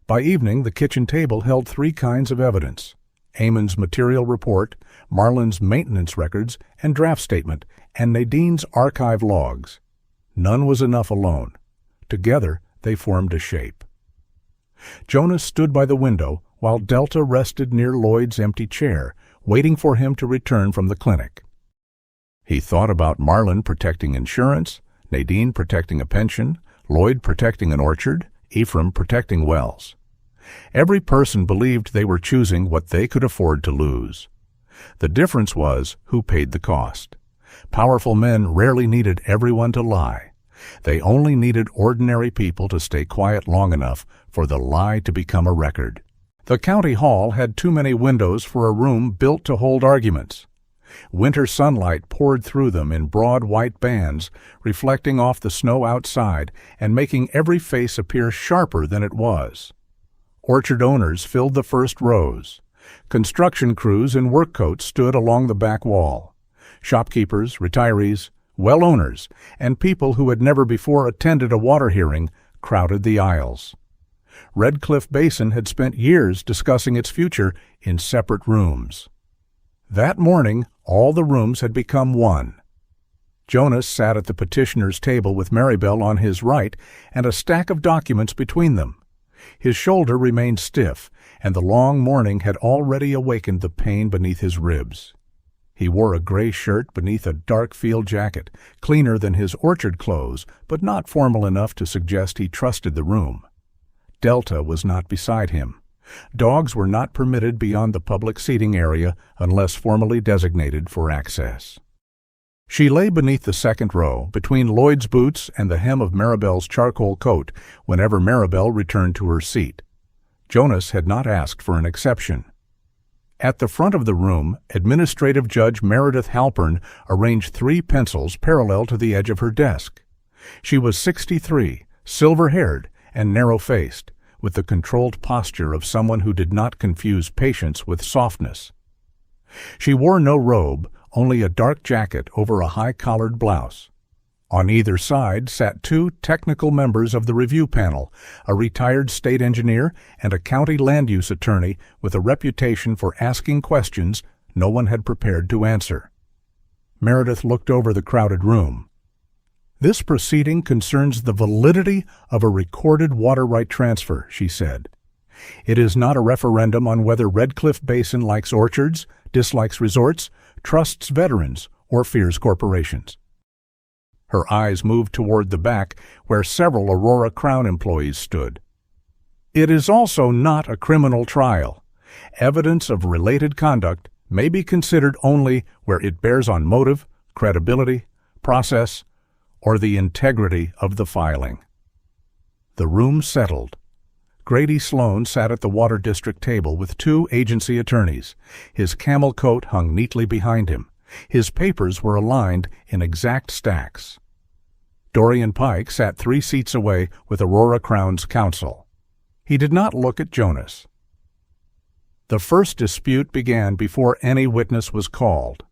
By evening, the kitchen table held 3 kinds of evidence: Eamon's material report, Marlin's maintenance records and draft statement, and Nadine's archive logs. None was enough alone. Together, they formed a shape. Jonas stood by the window while Delta rested near Lloyd's empty chair, waiting for him to return from the clinic. He thought about Marlin protecting insurance, Nadine protecting a pension, Lloyd protecting an orchard, Ephraim protecting wells. Every person believed they were choosing what they could afford to lose. The difference was who paid the cost. Powerful men rarely needed everyone to lie. They only needed ordinary people to stay quiet long enough for the lie to become a record. The county hall had too many windows for a room built to hold arguments. Winter sunlight poured through them in broad white bands, reflecting off the snow outside and making every face appear sharper than it was. Orchard owners filled the first rows. Construction crews in work coats stood along the back wall. Shopkeepers, retirees, well owners, and people who had never before attended a water hearing crowded the aisles. Red Cliff Basin had spent years discussing its future in separate rooms. That morning, all the rooms had become one. Jonas sat at the petitioner's table with Maribel on his right and a stack of documents between them. His shoulder remained stiff, and the long morning had already awakened the pain beneath his ribs. He wore a gray shirt beneath a dark field jacket, cleaner than his orchard clothes, but not formal enough to suggest he trusted the room. Delta was not beside him. Dogs were not permitted beyond the public seating area unless formally designated for access. She lay beneath the second row, between Lloyd's boots and the hem of Maribel's charcoal coat, whenever Maribel returned to her seat. Jonas had not asked for an exception. At the front of the room, Administrative Judge Meredith Halpern arranged 3 pencils parallel to the edge of her desk. She was 63, silver-haired, and narrow-faced, with the controlled posture of someone who did not confuse patience with softness. She wore no robe, only a dark jacket over a high-collared blouse. On either side sat 2 technical members of the review panel, a retired state engineer and a county land use attorney with a reputation for asking questions no one had prepared to answer. Meredith looked over the crowded room. This proceeding concerns the validity of a recorded water right transfer, she said. It is not a referendum on whether Red Cliff Basin likes orchards, dislikes resorts, trusts veterans, or fears corporations. Her eyes moved toward the back, where several Aurora Crown employees stood. It is also not a criminal trial. Evidence of related conduct may be considered only where it bears on motive, credibility, process, or the integrity of the filing. The room settled. Grady Sloan sat at the Water District table with 2 agency attorneys. His camel coat hung neatly behind him. His papers were aligned in exact stacks. Dorian Pike sat 3 seats away with Aurora Crown's counsel. He did not look at Jonas. The first dispute began before any witness was called.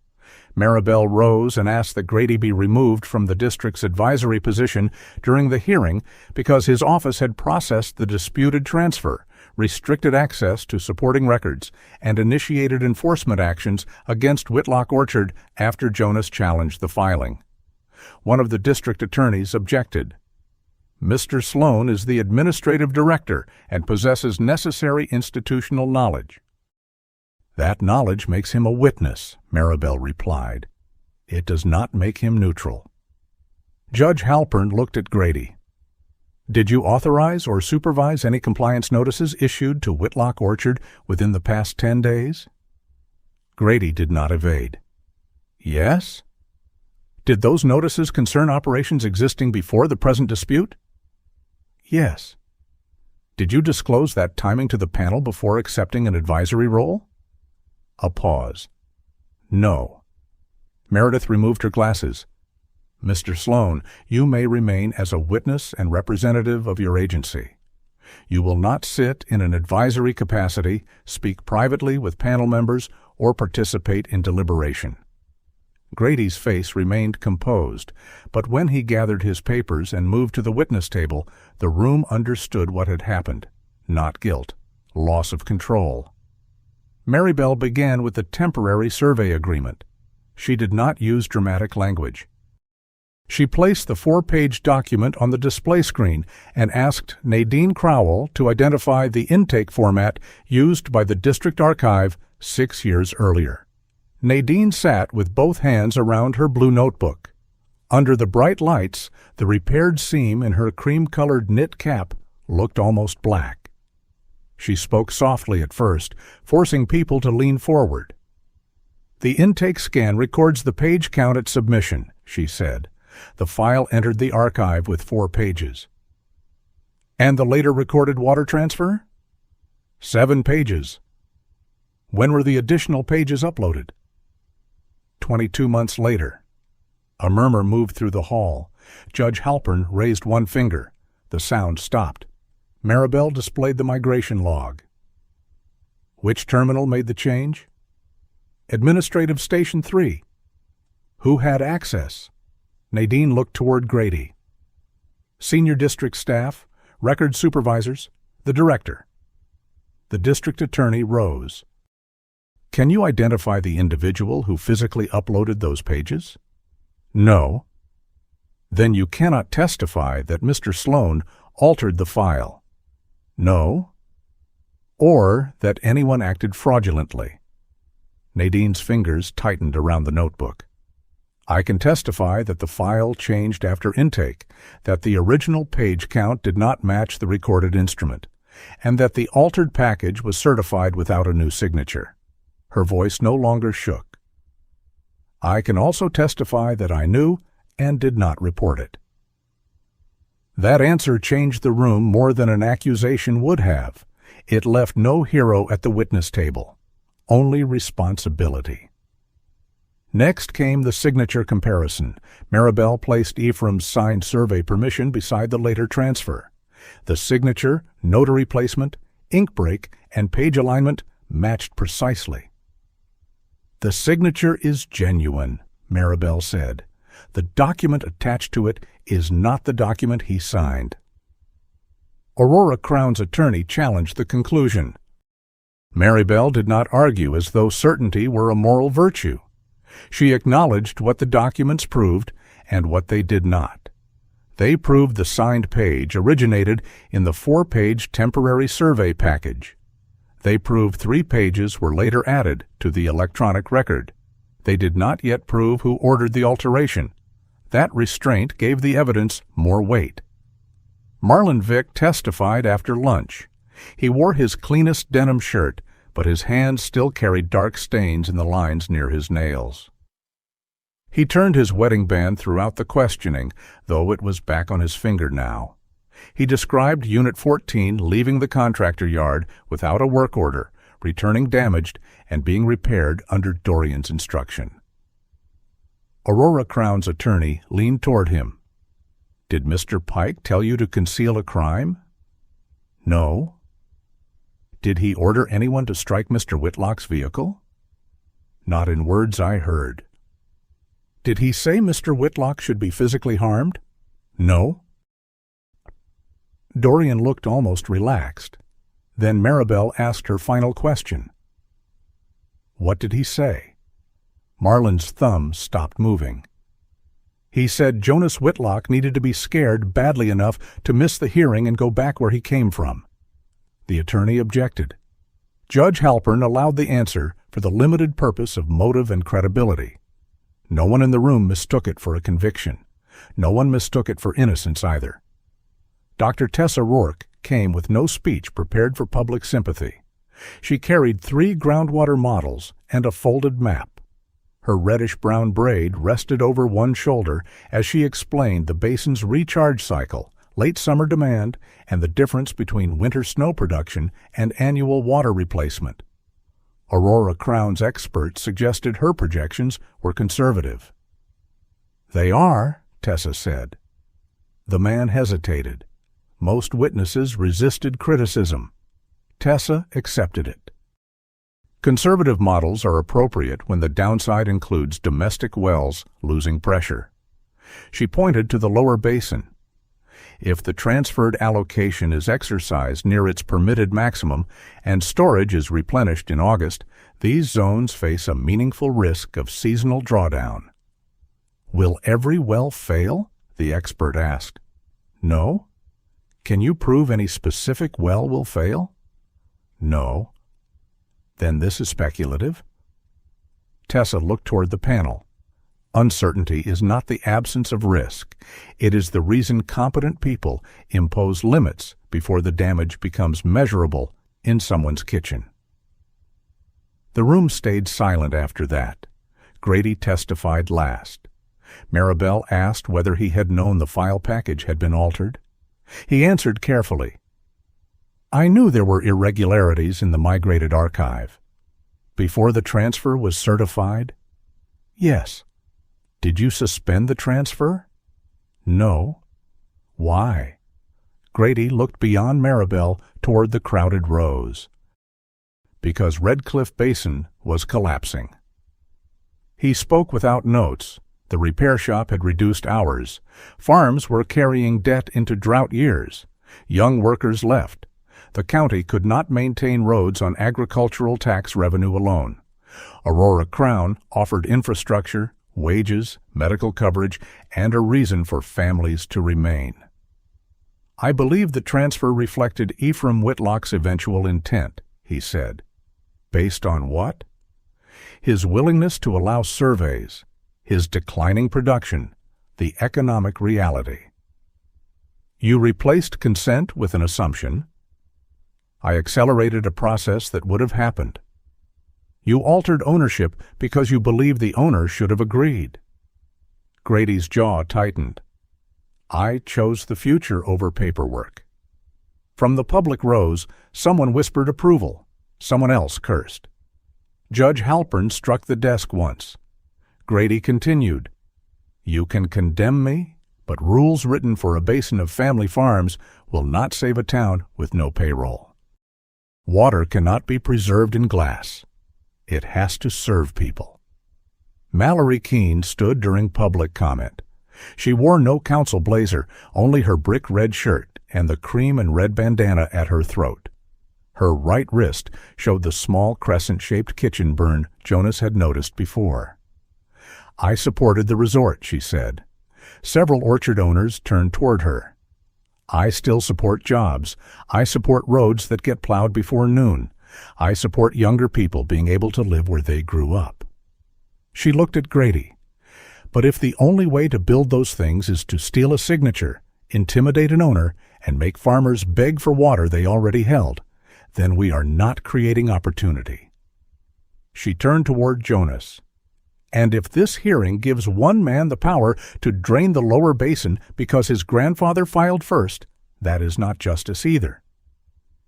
Maribel rose and asked that Grady be removed from the district's advisory position during the hearing because his office had processed the disputed transfer, restricted access to supporting records, and initiated enforcement actions against Whitlock Orchard after Jonas challenged the filing. One of the district attorneys objected. Mr. Sloan is the administrative director and possesses necessary institutional knowledge. That knowledge makes him a witness, Maribel replied. It does not make him neutral. Judge Halpern looked at Grady. Did you authorize or supervise any compliance notices issued to Whitlock Orchard within the past 10 days? Grady did not evade. Yes? Did those notices concern operations existing before the present dispute? Yes. Did you disclose that timing to the panel before accepting an advisory role? A pause. No. Meredith removed her glasses. Mr. Sloan, you may remain as a witness and representative of your agency. You will not sit in an advisory capacity, speak privately with panel members, or participate in deliberation. Grady's face remained composed, but when he gathered his papers and moved to the witness table, the room understood what had happened. Not guilt. Loss of control. Maribel began with the temporary survey agreement. She did not use dramatic language. She placed the 4-page document on the display screen and asked Nadine Crowell to identify the intake format used by the district archive 6 years earlier. Nadine sat with both hands around her blue notebook. Under the bright lights, the repaired seam in her cream-colored knit cap looked almost black. She spoke softly at first, forcing people to lean forward. The intake scan records the page count at submission, she said. The file entered the archive with 4 pages. And the later recorded water transfer? 7 pages. When were the additional pages uploaded? 22 months later. A murmur moved through the hall. Judge Halpern raised one finger. The sound stopped. Maribel displayed the migration log. Which terminal made the change? Administrative Station 3. Who had access? Nadine looked toward Grady. Senior district staff, record supervisors, the director. The district attorney rose. Can you identify the individual who physically uploaded those pages? No. Then you cannot testify that Mr. Sloan altered the file. No. Or that anyone acted fraudulently. Nadine's fingers tightened around the notebook. I can testify that the file changed after intake, that the original page count did not match the recorded instrument, and that the altered package was certified without a new signature. Her voice no longer shook. I can also testify that I knew and did not report it. That answer changed the room more than an accusation would have. It left no hero at the witness table, only responsibility. Next came the signature comparison. Maribel placed Ephraim's signed survey permission beside the later transfer. The signature, notary placement, ink break, and page alignment matched precisely. The signature is genuine, Maribel said. The document attached to it is not the document he signed. Aurora Crown's attorney challenged the conclusion. Maribel did not argue as though certainty were a moral virtue. She acknowledged what the documents proved and what they did not. They proved the signed page originated in the 4-page temporary survey package. They proved 3 pages were later added to the electronic record. They did not yet prove who ordered the alteration. That restraint gave the evidence more weight. Marlon Vick testified after lunch. He wore his cleanest denim shirt, but his hands still carried dark stains in the lines near his nails. He turned his wedding band throughout the questioning, though it was back on his finger now. He described Unit 14 leaving the contractor yard without a work order, returning damaged, and being repaired under Dorian's instruction. Aurora Crown's attorney leaned toward him. Did Mr. Pike tell you to conceal a crime? No. Did he order anyone to strike Mr. Whitlock's vehicle? Not in words I heard. Did he say Mr. Whitlock should be physically harmed? No. Dorian looked almost relaxed. Then Maribel asked her final question. What did he say? Marlin's thumb stopped moving. He said Jonas Whitlock needed to be scared badly enough to miss the hearing and go back where he came from. The attorney objected. Judge Halpern allowed the answer for the limited purpose of motive and credibility. No one in the room mistook it for a conviction. No one mistook it for innocence either. Dr. Tessa Rourke came with no speech prepared for public sympathy. She carried 3 groundwater models and a folded map. Her reddish-brown braid rested over one shoulder as she explained the basin's recharge cycle, late summer demand, and the difference between winter snow production and annual water replacement. Aurora Crown's experts suggested her projections were conservative. They are, Tessa said. The man hesitated. Most witnesses resisted criticism. Tessa accepted it. Conservative models are appropriate when the downside includes domestic wells losing pressure. She pointed to the lower basin. If the transferred allocation is exercised near its permitted maximum and storage is replenished in August, these zones face a meaningful risk of seasonal drawdown. Will every well fail? The expert asked. No. Can you prove any specific well will fail? No. Then this is speculative? Tessa looked toward the panel. Uncertainty is not the absence of risk. It is the reason competent people impose limits before the damage becomes measurable in someone's kitchen. The room stayed silent after that. Grady testified last. Maribel asked whether he had known the file package had been altered. He answered carefully. I knew there were irregularities in the migrated archive. Before the transfer was certified? Yes. Did you suspend the transfer? No. Why? Grady looked beyond Maribel toward the crowded rows. Because Red Cliff Basin was collapsing. He spoke without notes. The repair shop had reduced hours. Farms were carrying debt into drought years. Young workers left. The county could not maintain roads on agricultural tax revenue alone. Aurora Crown offered infrastructure, wages, medical coverage, and a reason for families to remain. I believe the transfer reflected Ephraim Whitlock's eventual intent, he said. Based on what? His willingness to allow surveys, his declining production, the economic reality. You replaced consent with an assumption. I accelerated a process that would have happened. You altered ownership because you believed the owner should have agreed. Grady's jaw tightened. I chose the future over paperwork. From the public rows, someone whispered approval. Someone else cursed. Judge Halpern struck the desk once. Grady continued. You can condemn me, but rules written for a basin of family farms will not save a town with no payroll. Water cannot be preserved in glass. It has to serve people. Mallory Keene stood during public comment. She wore no council blazer, only her brick red shirt and the cream and red bandana at her throat. Her right wrist showed the small crescent-shaped kitchen burn Jonas had noticed before. I supported the resort, she said. Several orchard owners turned toward her. I still support jobs. I support roads that get plowed before noon. I support younger people being able to live where they grew up. She looked at Grady. But if the only way to build those things is to steal a signature, intimidate an owner, and make farmers beg for water they already held, then we are not creating opportunity. She turned toward Jonas. And if this hearing gives one man the power to drain the lower basin because his grandfather filed first, that is not justice either.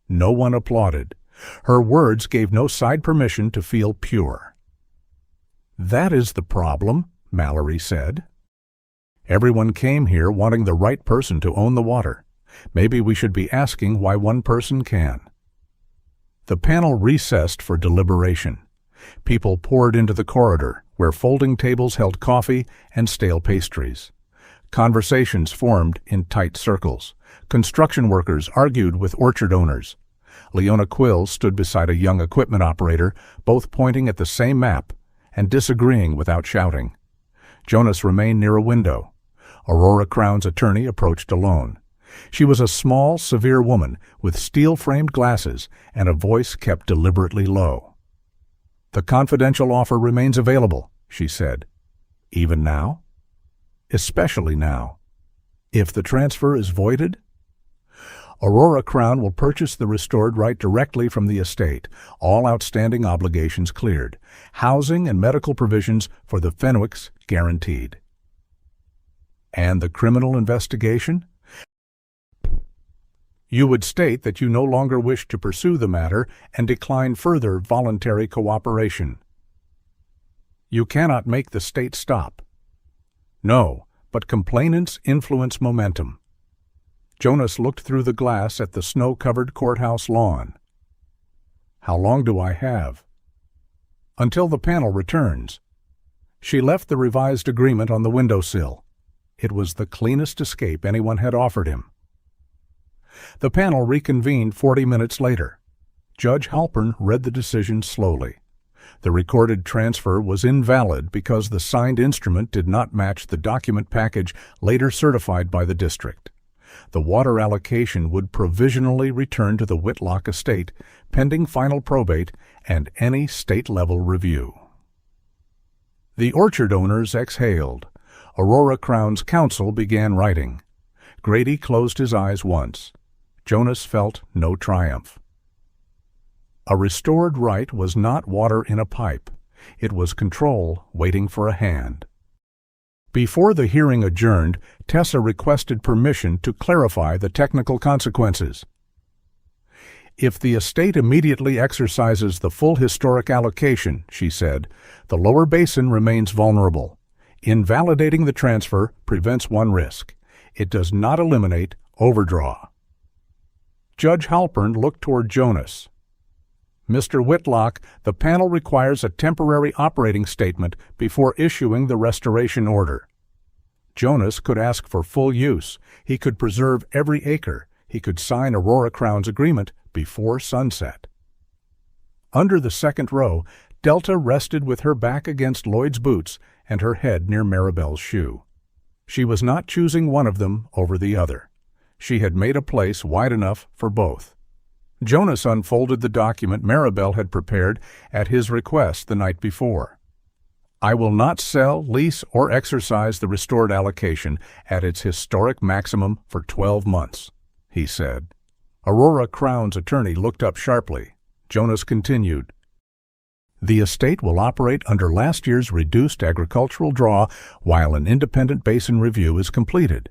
No one applauded. Her words gave no side permission to feel pure. That is the problem, Mallory said. Everyone came here wanting the right person to own the water. Maybe we should be asking why one person can." The panel recessed for deliberation. People poured into the corridor, where folding tables held coffee and stale pastries. Conversations formed in tight circles. Construction workers argued with orchard owners. Leona Quill stood beside a young equipment operator, both pointing at the same map and disagreeing without shouting. Jonas remained near a window. Aurora Crown's attorney approached alone. She was a small, severe woman with steel-framed glasses and a voice kept deliberately low. "The confidential offer remains available," she said. "Even now?" "Especially now." "If the transfer is voided?" "Aurora Crown will purchase the restored right directly from the estate, all outstanding obligations cleared. Housing and medical provisions for the Fenwicks guaranteed." "And the criminal investigation?" "You would state that you no longer wish to pursue the matter and decline further voluntary cooperation." "You cannot make the state stop." "No, but complainants influence momentum." Jonas looked through the glass at the snow-covered courthouse lawn. "How long do I have?" "Until the panel returns." She left the revised agreement on the windowsill. It was the cleanest escape anyone had offered him. The panel reconvened 40 minutes later. Judge Halpern read the decision slowly. The recorded transfer was invalid because the signed instrument did not match the document package later certified by the district. The water allocation would provisionally return to the Whitlock estate, pending final probate and any state-level review. The orchard owners exhaled. Aurora Crown's counsel began writing. Grady closed his eyes once. Jonas felt no triumph. A restored right was not water in a pipe. It was control waiting for a hand. Before the hearing adjourned, Tessa requested permission to clarify the technical consequences. "If the estate immediately exercises the full historic allocation," she said, "the lower basin remains vulnerable. Invalidating the transfer prevents one risk. It does not eliminate overdraw." Judge Halpern looked toward Jonas. "Mr. Whitlock, the panel requires a temporary operating statement before issuing the restoration order." Jonas could ask for full use. He could preserve every acre. He could sign Aurora Crown's agreement before sunset. Under the second row, Delta rested with her back against Lloyd's boots and her head near Maribel's shoe. She was not choosing one of them over the other. She had made a place wide enough for both. Jonas unfolded the document Maribel had prepared at his request the night before. "I will not sell, lease, or exercise the restored allocation at its historic maximum for 12 months, he said. Aurora Crown's attorney looked up sharply. Jonas continued. "The estate will operate under last year's reduced agricultural draw while an independent basin review is completed.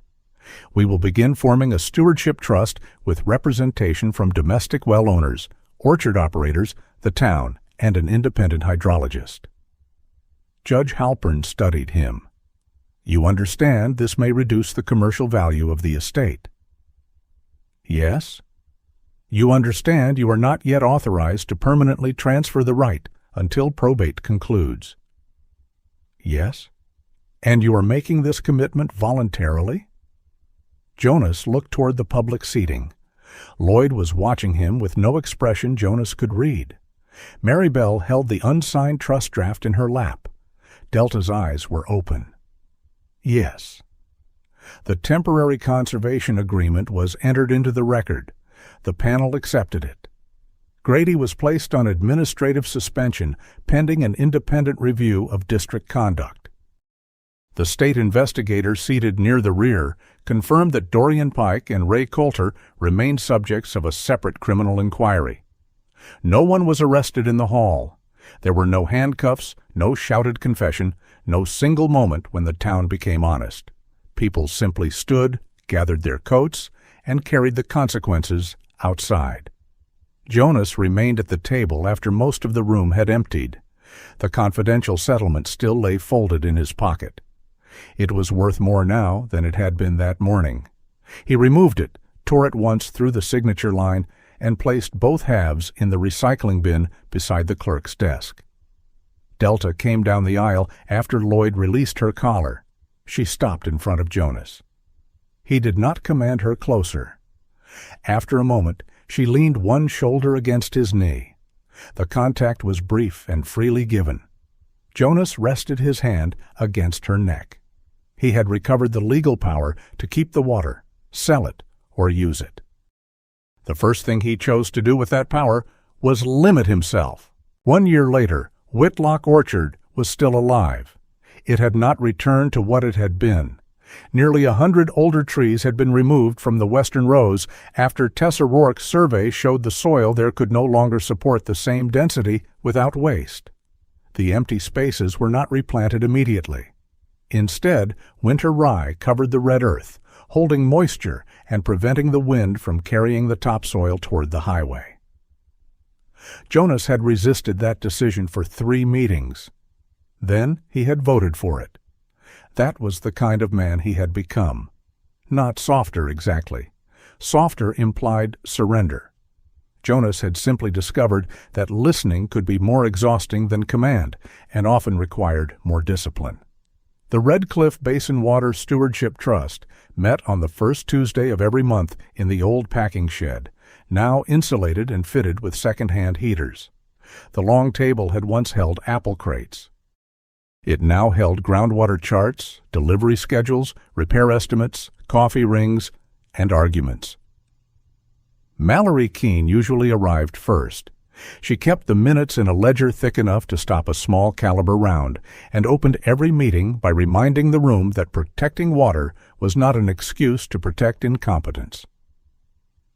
We will begin forming a stewardship trust with representation from domestic well owners, orchard operators, the town, and an independent hydrologist." Judge Halpern studied him. "You understand this may reduce the commercial value of the estate?" "Yes." "You understand you are not yet authorized to permanently transfer the right until probate concludes?" "Yes." "And you are making this commitment voluntarily?" Jonas looked toward the public seating. Lloyd was watching him with no expression Jonas could read. Maribel held the unsigned trust draft in her lap. Delta's eyes were open. "Yes." The temporary conservation agreement was entered into the record. The panel accepted it. Grady was placed on administrative suspension pending an independent review of district conduct. The state investigator seated near the rear confirmed that Dorian Pike and Ray Coulter remained subjects of a separate criminal inquiry. No one was arrested in the hall. There were no handcuffs, no shouted confession, no single moment when the town became honest. People simply stood, gathered their coats, and carried the consequences outside. Jonas remained at the table after most of the room had emptied. The confidential settlement still lay folded in his pocket. It was worth more now than it had been that morning. He removed it, tore it once through the signature line, and placed both halves in the recycling bin beside the clerk's desk. Delta came down the aisle after Lloyd released her collar. She stopped in front of Jonas. He did not command her closer. After a moment, she leaned one shoulder against his knee. The contact was brief and freely given. Jonas rested his hand against her neck. He had recovered the legal power to keep the water, sell it, or use it. The first thing he chose to do with that power was limit himself. 1 year later, Whitlock Orchard was still alive. It had not returned to what it had been. Nearly 100 older trees had been removed from the western rows after Tessa Rourke's survey showed the soil there could no longer support the same density without waste. The empty spaces were not replanted immediately. Instead, winter rye covered the red earth, holding moisture and preventing the wind from carrying the topsoil toward the highway. Jonas had resisted that decision for 3 meetings. Then he had voted for it. That was the kind of man he had become. Not softer, exactly. Softer implied surrender. Jonas had simply discovered that listening could be more exhausting than command, and often required more discipline. The Red Cliff Basin Water Stewardship Trust met on the first Tuesday of every month in the old packing shed, now insulated and fitted with second-hand heaters. The long table had once held apple crates. It now held groundwater charts, delivery schedules, repair estimates, coffee rings, and arguments. Mallory Keene usually arrived first. She kept the minutes in a ledger thick enough to stop a small caliber round, and opened every meeting by reminding the room that protecting water was not an excuse to protect incompetence.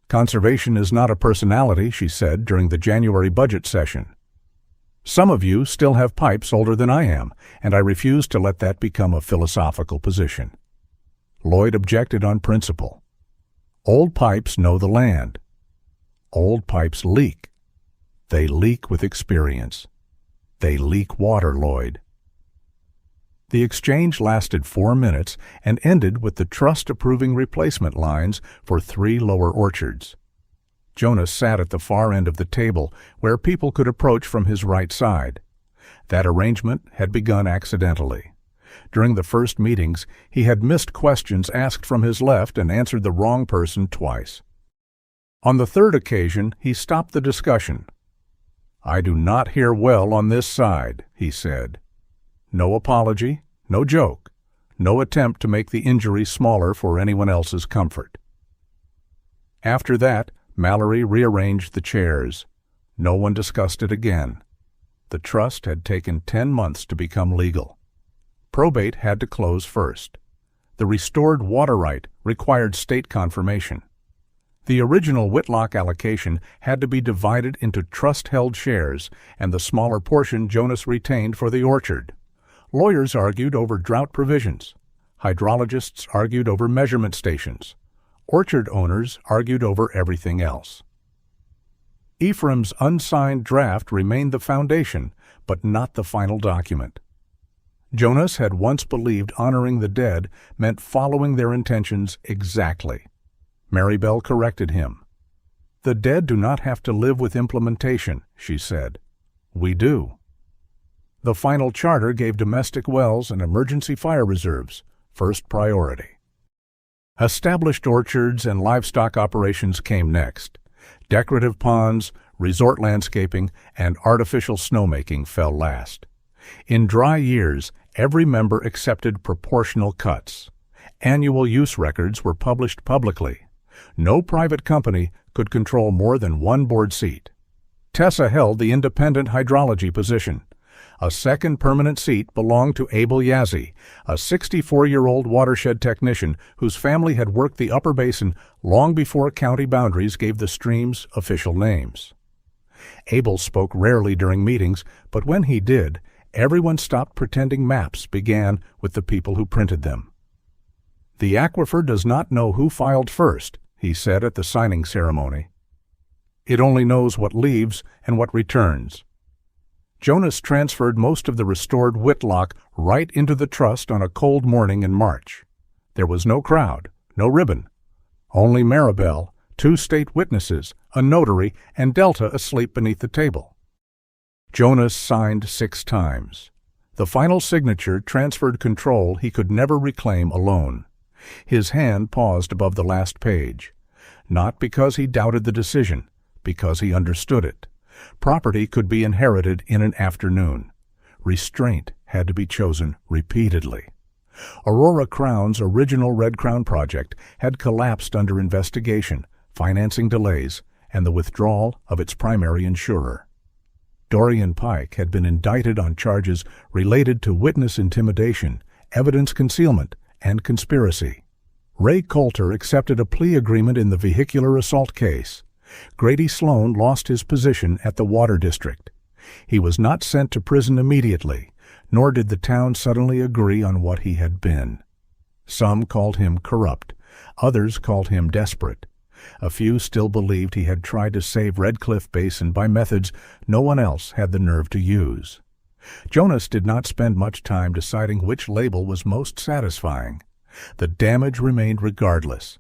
Conservation is not a personality, she said during the January budget session. Some of you still have pipes older than I am, and I refuse to let that become a philosophical position. Lloyd objected on principle. Old pipes know the land. Old pipes leak. They leak with experience. They leak water, Lloyd. The exchange lasted 4 minutes and ended with the trust approving replacement lines for 3 lower orchards. Jonas sat at the far end of the table, where people could approach from his right side. That arrangement had begun accidentally. During the first meetings, he had missed questions asked from his left and answered the wrong person twice. On the third occasion, he stopped the discussion. "I do not hear well on this side," he said. No apology, no joke, no attempt to make the injury smaller for anyone else's comfort. After that, Mallory rearranged the chairs. No one discussed it again. The trust had taken 10 months to become legal. Probate had to close first. The restored water right required state confirmation. The original Whitlock allocation had to be divided into trust-held shares, and the smaller portion Jonas retained for the orchard. Lawyers argued over drought provisions. Hydrologists argued over measurement stations. Orchard owners argued over everything else. Ephraim's unsigned draft remained the foundation, but not the final document. Jonas had once believed honoring the dead meant following their intentions exactly. Marybelle corrected him. "The dead do not have to live with implementation," she said. "We do." The final charter gave domestic wells and emergency fire reserves first priority. Established orchards and livestock operations came next. Decorative ponds, resort landscaping, and artificial snowmaking fell last. In dry years, every member accepted proportional cuts. Annual use records were published publicly. No private company could control more than 1 board seat. Tessa held the independent hydrology position. A second permanent seat belonged to Abel Yazzie, a 64-year-old watershed technician whose family had worked the upper basin long before county boundaries gave the streams official names. Abel spoke rarely during meetings, but when he did, everyone stopped pretending maps began with the people who printed them. "The aquifer does not know who filed first," he said at the signing ceremony. "It only knows what leaves and what returns." Jonas transferred most of the restored Whitlock right into the trust on a cold morning in March. There was no crowd, no ribbon. Only Maribel, 2 state witnesses, a notary, and Delta asleep beneath the table. Jonas signed 6 times. The final signature transferred control he could never reclaim alone. His hand paused above the last page. Not because he doubted the decision, because he understood it. Property could be inherited in an afternoon. Restraint had to be chosen repeatedly. Aurora Crown's original Red Crown project had collapsed under investigation, financing delays, and the withdrawal of its primary insurer. Dorian Pike had been indicted on charges related to witness intimidation, evidence concealment, and conspiracy. Ray Coulter accepted a plea agreement in the vehicular assault case. Grady Sloan lost his position at the Water District. He was not sent to prison immediately, nor did the town suddenly agree on what he had been. Some called him corrupt, others called him desperate. A few still believed he had tried to save Red Cliff Basin by methods no one else had the nerve to use. Jonas did not spend much time deciding which label was most satisfying. The damage remained regardless.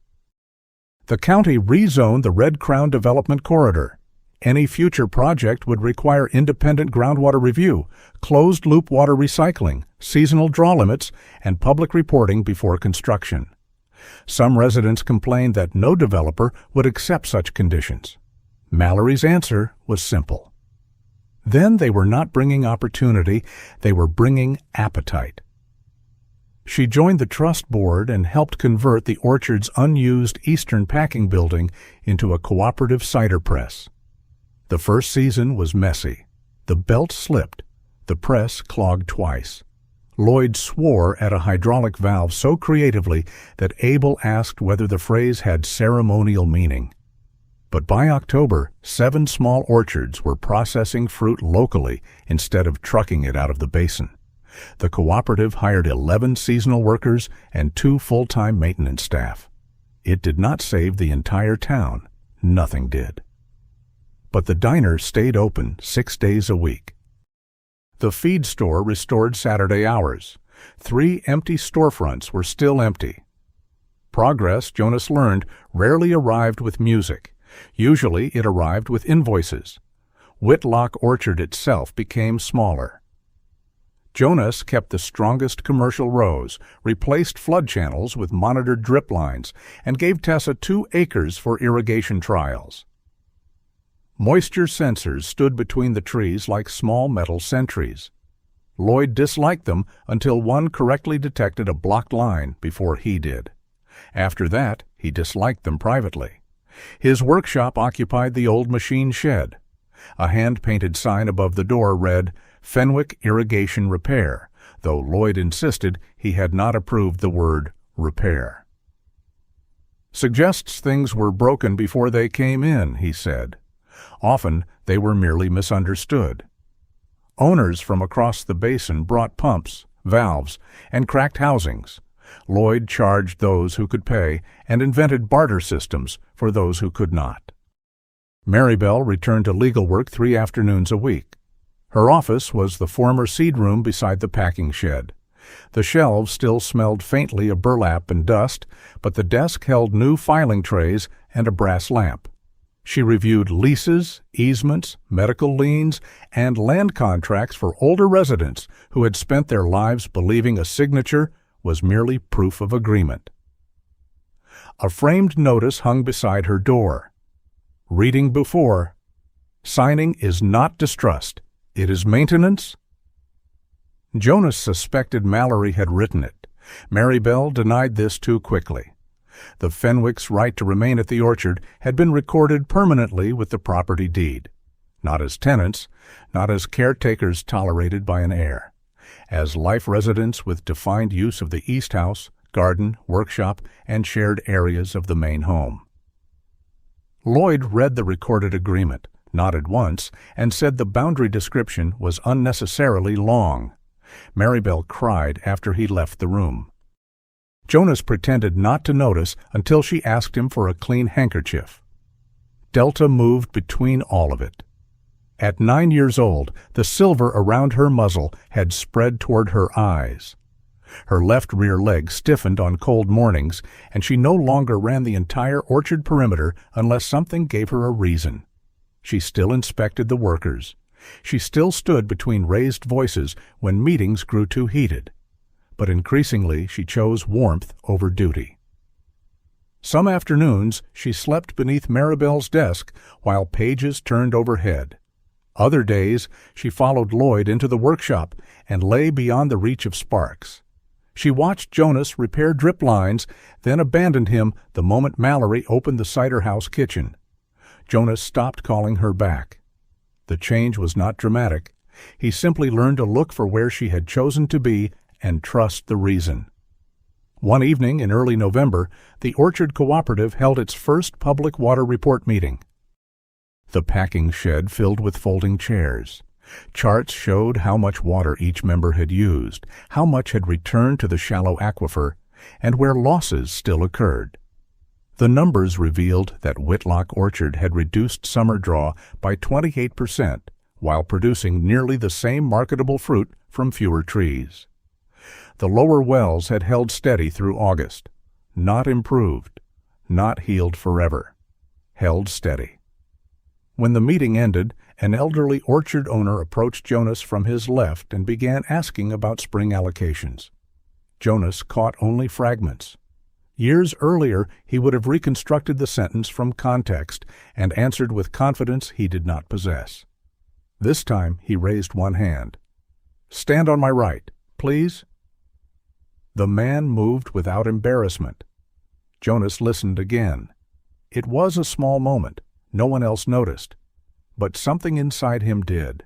The county rezoned the Red Crown Development Corridor. Any future project would require independent groundwater review, closed-loop water recycling, seasonal draw limits, and public reporting before construction. Some residents complained that no developer would accept such conditions. Mallory's answer was simple. Then they were not bringing opportunity, they were bringing appetite. She joined the trust board and helped convert the orchard's unused eastern packing building into a cooperative cider press. The first season was messy. The belt slipped. The press clogged twice. Lloyd swore at a hydraulic valve so creatively that Abel asked whether the phrase had ceremonial meaning. But by October, 7 small orchards were processing fruit locally instead of trucking it out of the basin. The cooperative hired 11 seasonal workers and 2 full-time maintenance staff. It did not save the entire town. Nothing did. But the diner stayed open 6 days a week. The feed store restored Saturday hours. 3 empty storefronts were still empty. Progress, Jonas learned, rarely arrived with music. Usually it arrived with invoices. Whitlock Orchard itself became smaller. Jonas kept the strongest commercial rows, replaced flood channels with monitored drip lines, and gave Tessa 2 acres for irrigation trials. Moisture sensors stood between the trees like small metal sentries. Lloyd disliked them until one correctly detected a blocked line before he did. After that, he disliked them privately. His workshop occupied the old machine shed. A hand-painted sign above the door read, "Fenwick Irrigation Repair," though Lloyd insisted he had not approved the word repair. "Suggests things were broken before they came in," he said. Often they were merely misunderstood. Owners from across the basin brought pumps, valves, and cracked housings. Lloyd charged those who could pay and invented barter systems for those who could not. Maribel returned to legal work 3 afternoons a week. Her office was the former seed room beside the packing shed. The shelves still smelled faintly of burlap and dust, but the desk held new filing trays and a brass lamp. She reviewed leases, easements, medical liens, and land contracts for older residents who had spent their lives believing a signature was merely proof of agreement. A framed notice hung beside her door. Reading before, "Signing is not distrust. It is maintenance." Jonas suspected Mallory had written it. Maribel denied this too quickly. The Fenwick's right to remain at the orchard had been recorded permanently with the property deed. Not as tenants, not as caretakers tolerated by an heir. As life residents with defined use of the east house, garden, workshop, and shared areas of the main home. Lloyd read the recorded agreement, nodded once, and said the boundary description was unnecessarily long. Maribel cried after he left the room. Jonas pretended not to notice until she asked him for a clean handkerchief. Delta moved between all of it. At 9 years old, the silver around her muzzle had spread toward her eyes. Her left rear leg stiffened on cold mornings, and she no longer ran the entire orchard perimeter unless something gave her a reason. She still inspected the workers. She still stood between raised voices when meetings grew too heated. But increasingly she chose warmth over duty. Some afternoons she slept beneath Maribel's desk while pages turned overhead. Other days she followed Lloyd into the workshop and lay beyond the reach of sparks. She watched Jonas repair drip lines, then abandoned him the moment Mallory opened the cider house kitchen. Jonas stopped calling her back. The change was not dramatic. He simply learned to look for where she had chosen to be and trust the reason. One evening in early November, the Orchard Cooperative held its first public water report meeting. The packing shed filled with folding chairs. Charts showed how much water each member had used, how much had returned to the shallow aquifer, and where losses still occurred. The numbers revealed that Whitlock Orchard had reduced summer draw by 28%, while producing nearly the same marketable fruit from fewer trees. The lower wells had held steady through August, not improved, not healed forever, held steady. When the meeting ended, an elderly orchard owner approached Jonas from his left and began asking about spring allocations. Jonas caught only fragments. Years earlier, he would have reconstructed the sentence from context and answered with confidence he did not possess. This time, he raised one hand. "Stand on my right, please." The man moved without embarrassment. Jonas listened again. It was a small moment. No one else noticed. But something inside him did.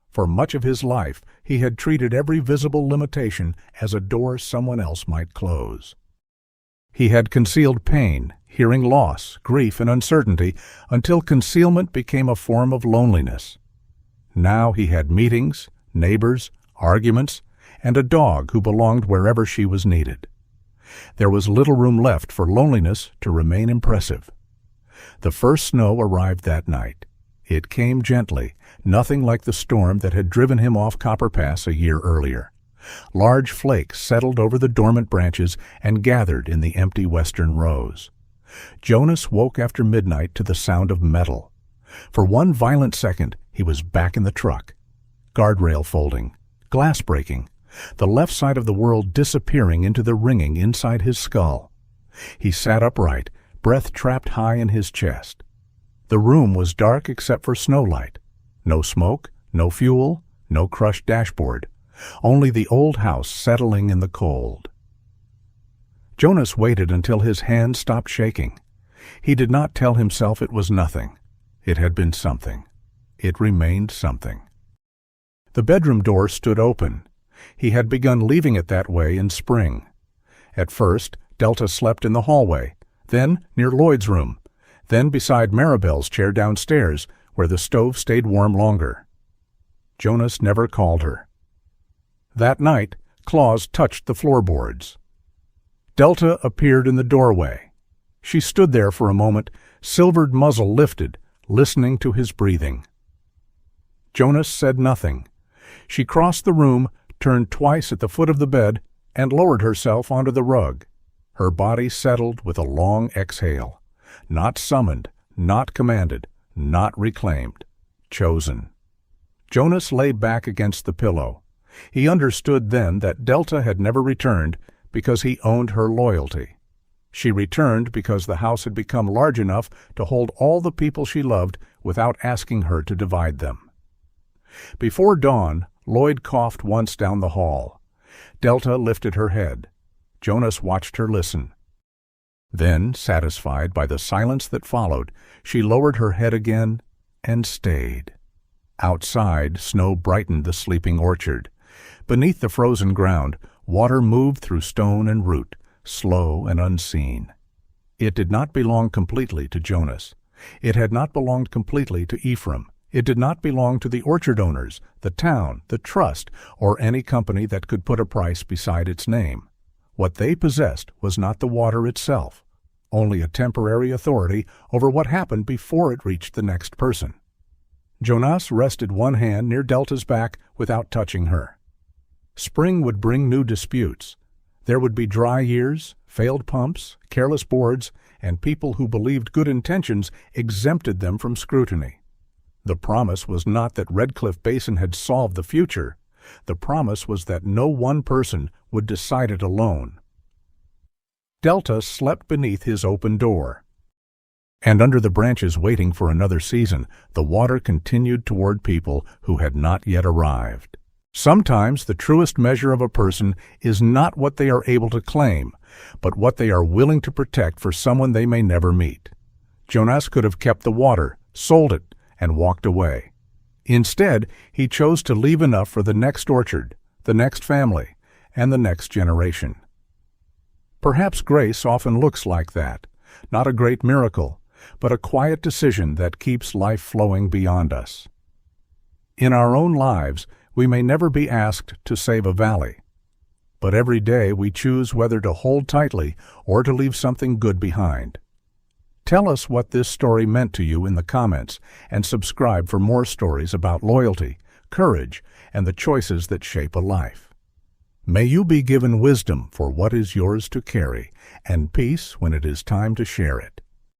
For much of his life, he had treated every visible limitation as a door someone else might close. He had concealed pain, hearing loss, grief, and uncertainty until concealment became a form of loneliness. Now he had meetings, neighbors, arguments, and a dog who belonged wherever she was needed. There was little room left for loneliness to remain impressive. The first snow arrived that night. It came gently, nothing like the storm that had driven him off Copper Pass a year earlier. Large flakes settled over the dormant branches and gathered in the empty western rows. Jonas woke after midnight to the sound of metal. For one violent second, he was back in the truck. Guardrail folding, glass breaking, the left side of the world disappearing into the ringing inside his skull. He sat upright, breath trapped high in his chest. The room was dark except for snowlight. No smoke, no fuel, no crushed dashboard. Only the old house settling in the cold. Jonas waited until his hand stopped shaking. He did not tell himself it was nothing. It had been something. It remained something. The bedroom door stood open. He had begun leaving it that way in spring. At first, Delta slept in the hallway, then near Lloyd's room, then beside Maribel's chair downstairs, where the stove stayed warm longer. Jonas never called her. That night, claws touched the floorboards. Delta appeared in the doorway. She stood there for a moment, silvered muzzle lifted, listening to his breathing. Jonas said nothing. She crossed the room, turned twice at the foot of the bed, and lowered herself onto the rug. Her body settled with a long exhale. Not summoned, not commanded, not reclaimed. Chosen. Jonas lay back against the pillow. He understood then that Delta had never returned because he owned her loyalty. She returned because the house had become large enough to hold all the people she loved without asking her to divide them. Before dawn, Lloyd coughed once down the hall. Delta lifted her head. Jonas watched her listen. Then, satisfied by the silence that followed, she lowered her head again and stayed. Outside, snow brightened the sleeping orchard. Beneath the frozen ground, water moved through stone and root, slow and unseen. It did not belong completely to Jonas. It had not belonged completely to Ephraim. It did not belong to the orchard owners, the town, the trust, or any company that could put a price beside its name. What they possessed was not the water itself, only a temporary authority over what happened before it reached the next person. Jonas rested one hand near Delta's back without touching her. Spring would bring new disputes. There would be dry years, failed pumps, careless boards, and people who believed good intentions exempted them from scrutiny. The promise was not that Red Cliff Basin had solved the future. The promise was that no one person would decide it alone. Delta slept beneath his open door. And under the branches waiting for another season, the water continued toward people who had not yet arrived. Sometimes the truest measure of a person is not what they are able to claim, but what they are willing to protect for someone they may never meet. Jonas could have kept the water, sold it, and walked away. Instead, he chose to leave enough for the next orchard, the next family, and the next generation. Perhaps grace often looks like that, not a great miracle, but a quiet decision that keeps life flowing beyond us. In our own lives, we may never be asked to save a valley, but every day we choose whether to hold tightly or to leave something good behind. Tell us what this story meant to you in the comments, and subscribe for more stories about loyalty, courage, and the choices that shape a life. May you be given wisdom for what is yours to carry, and peace when it is time to share it.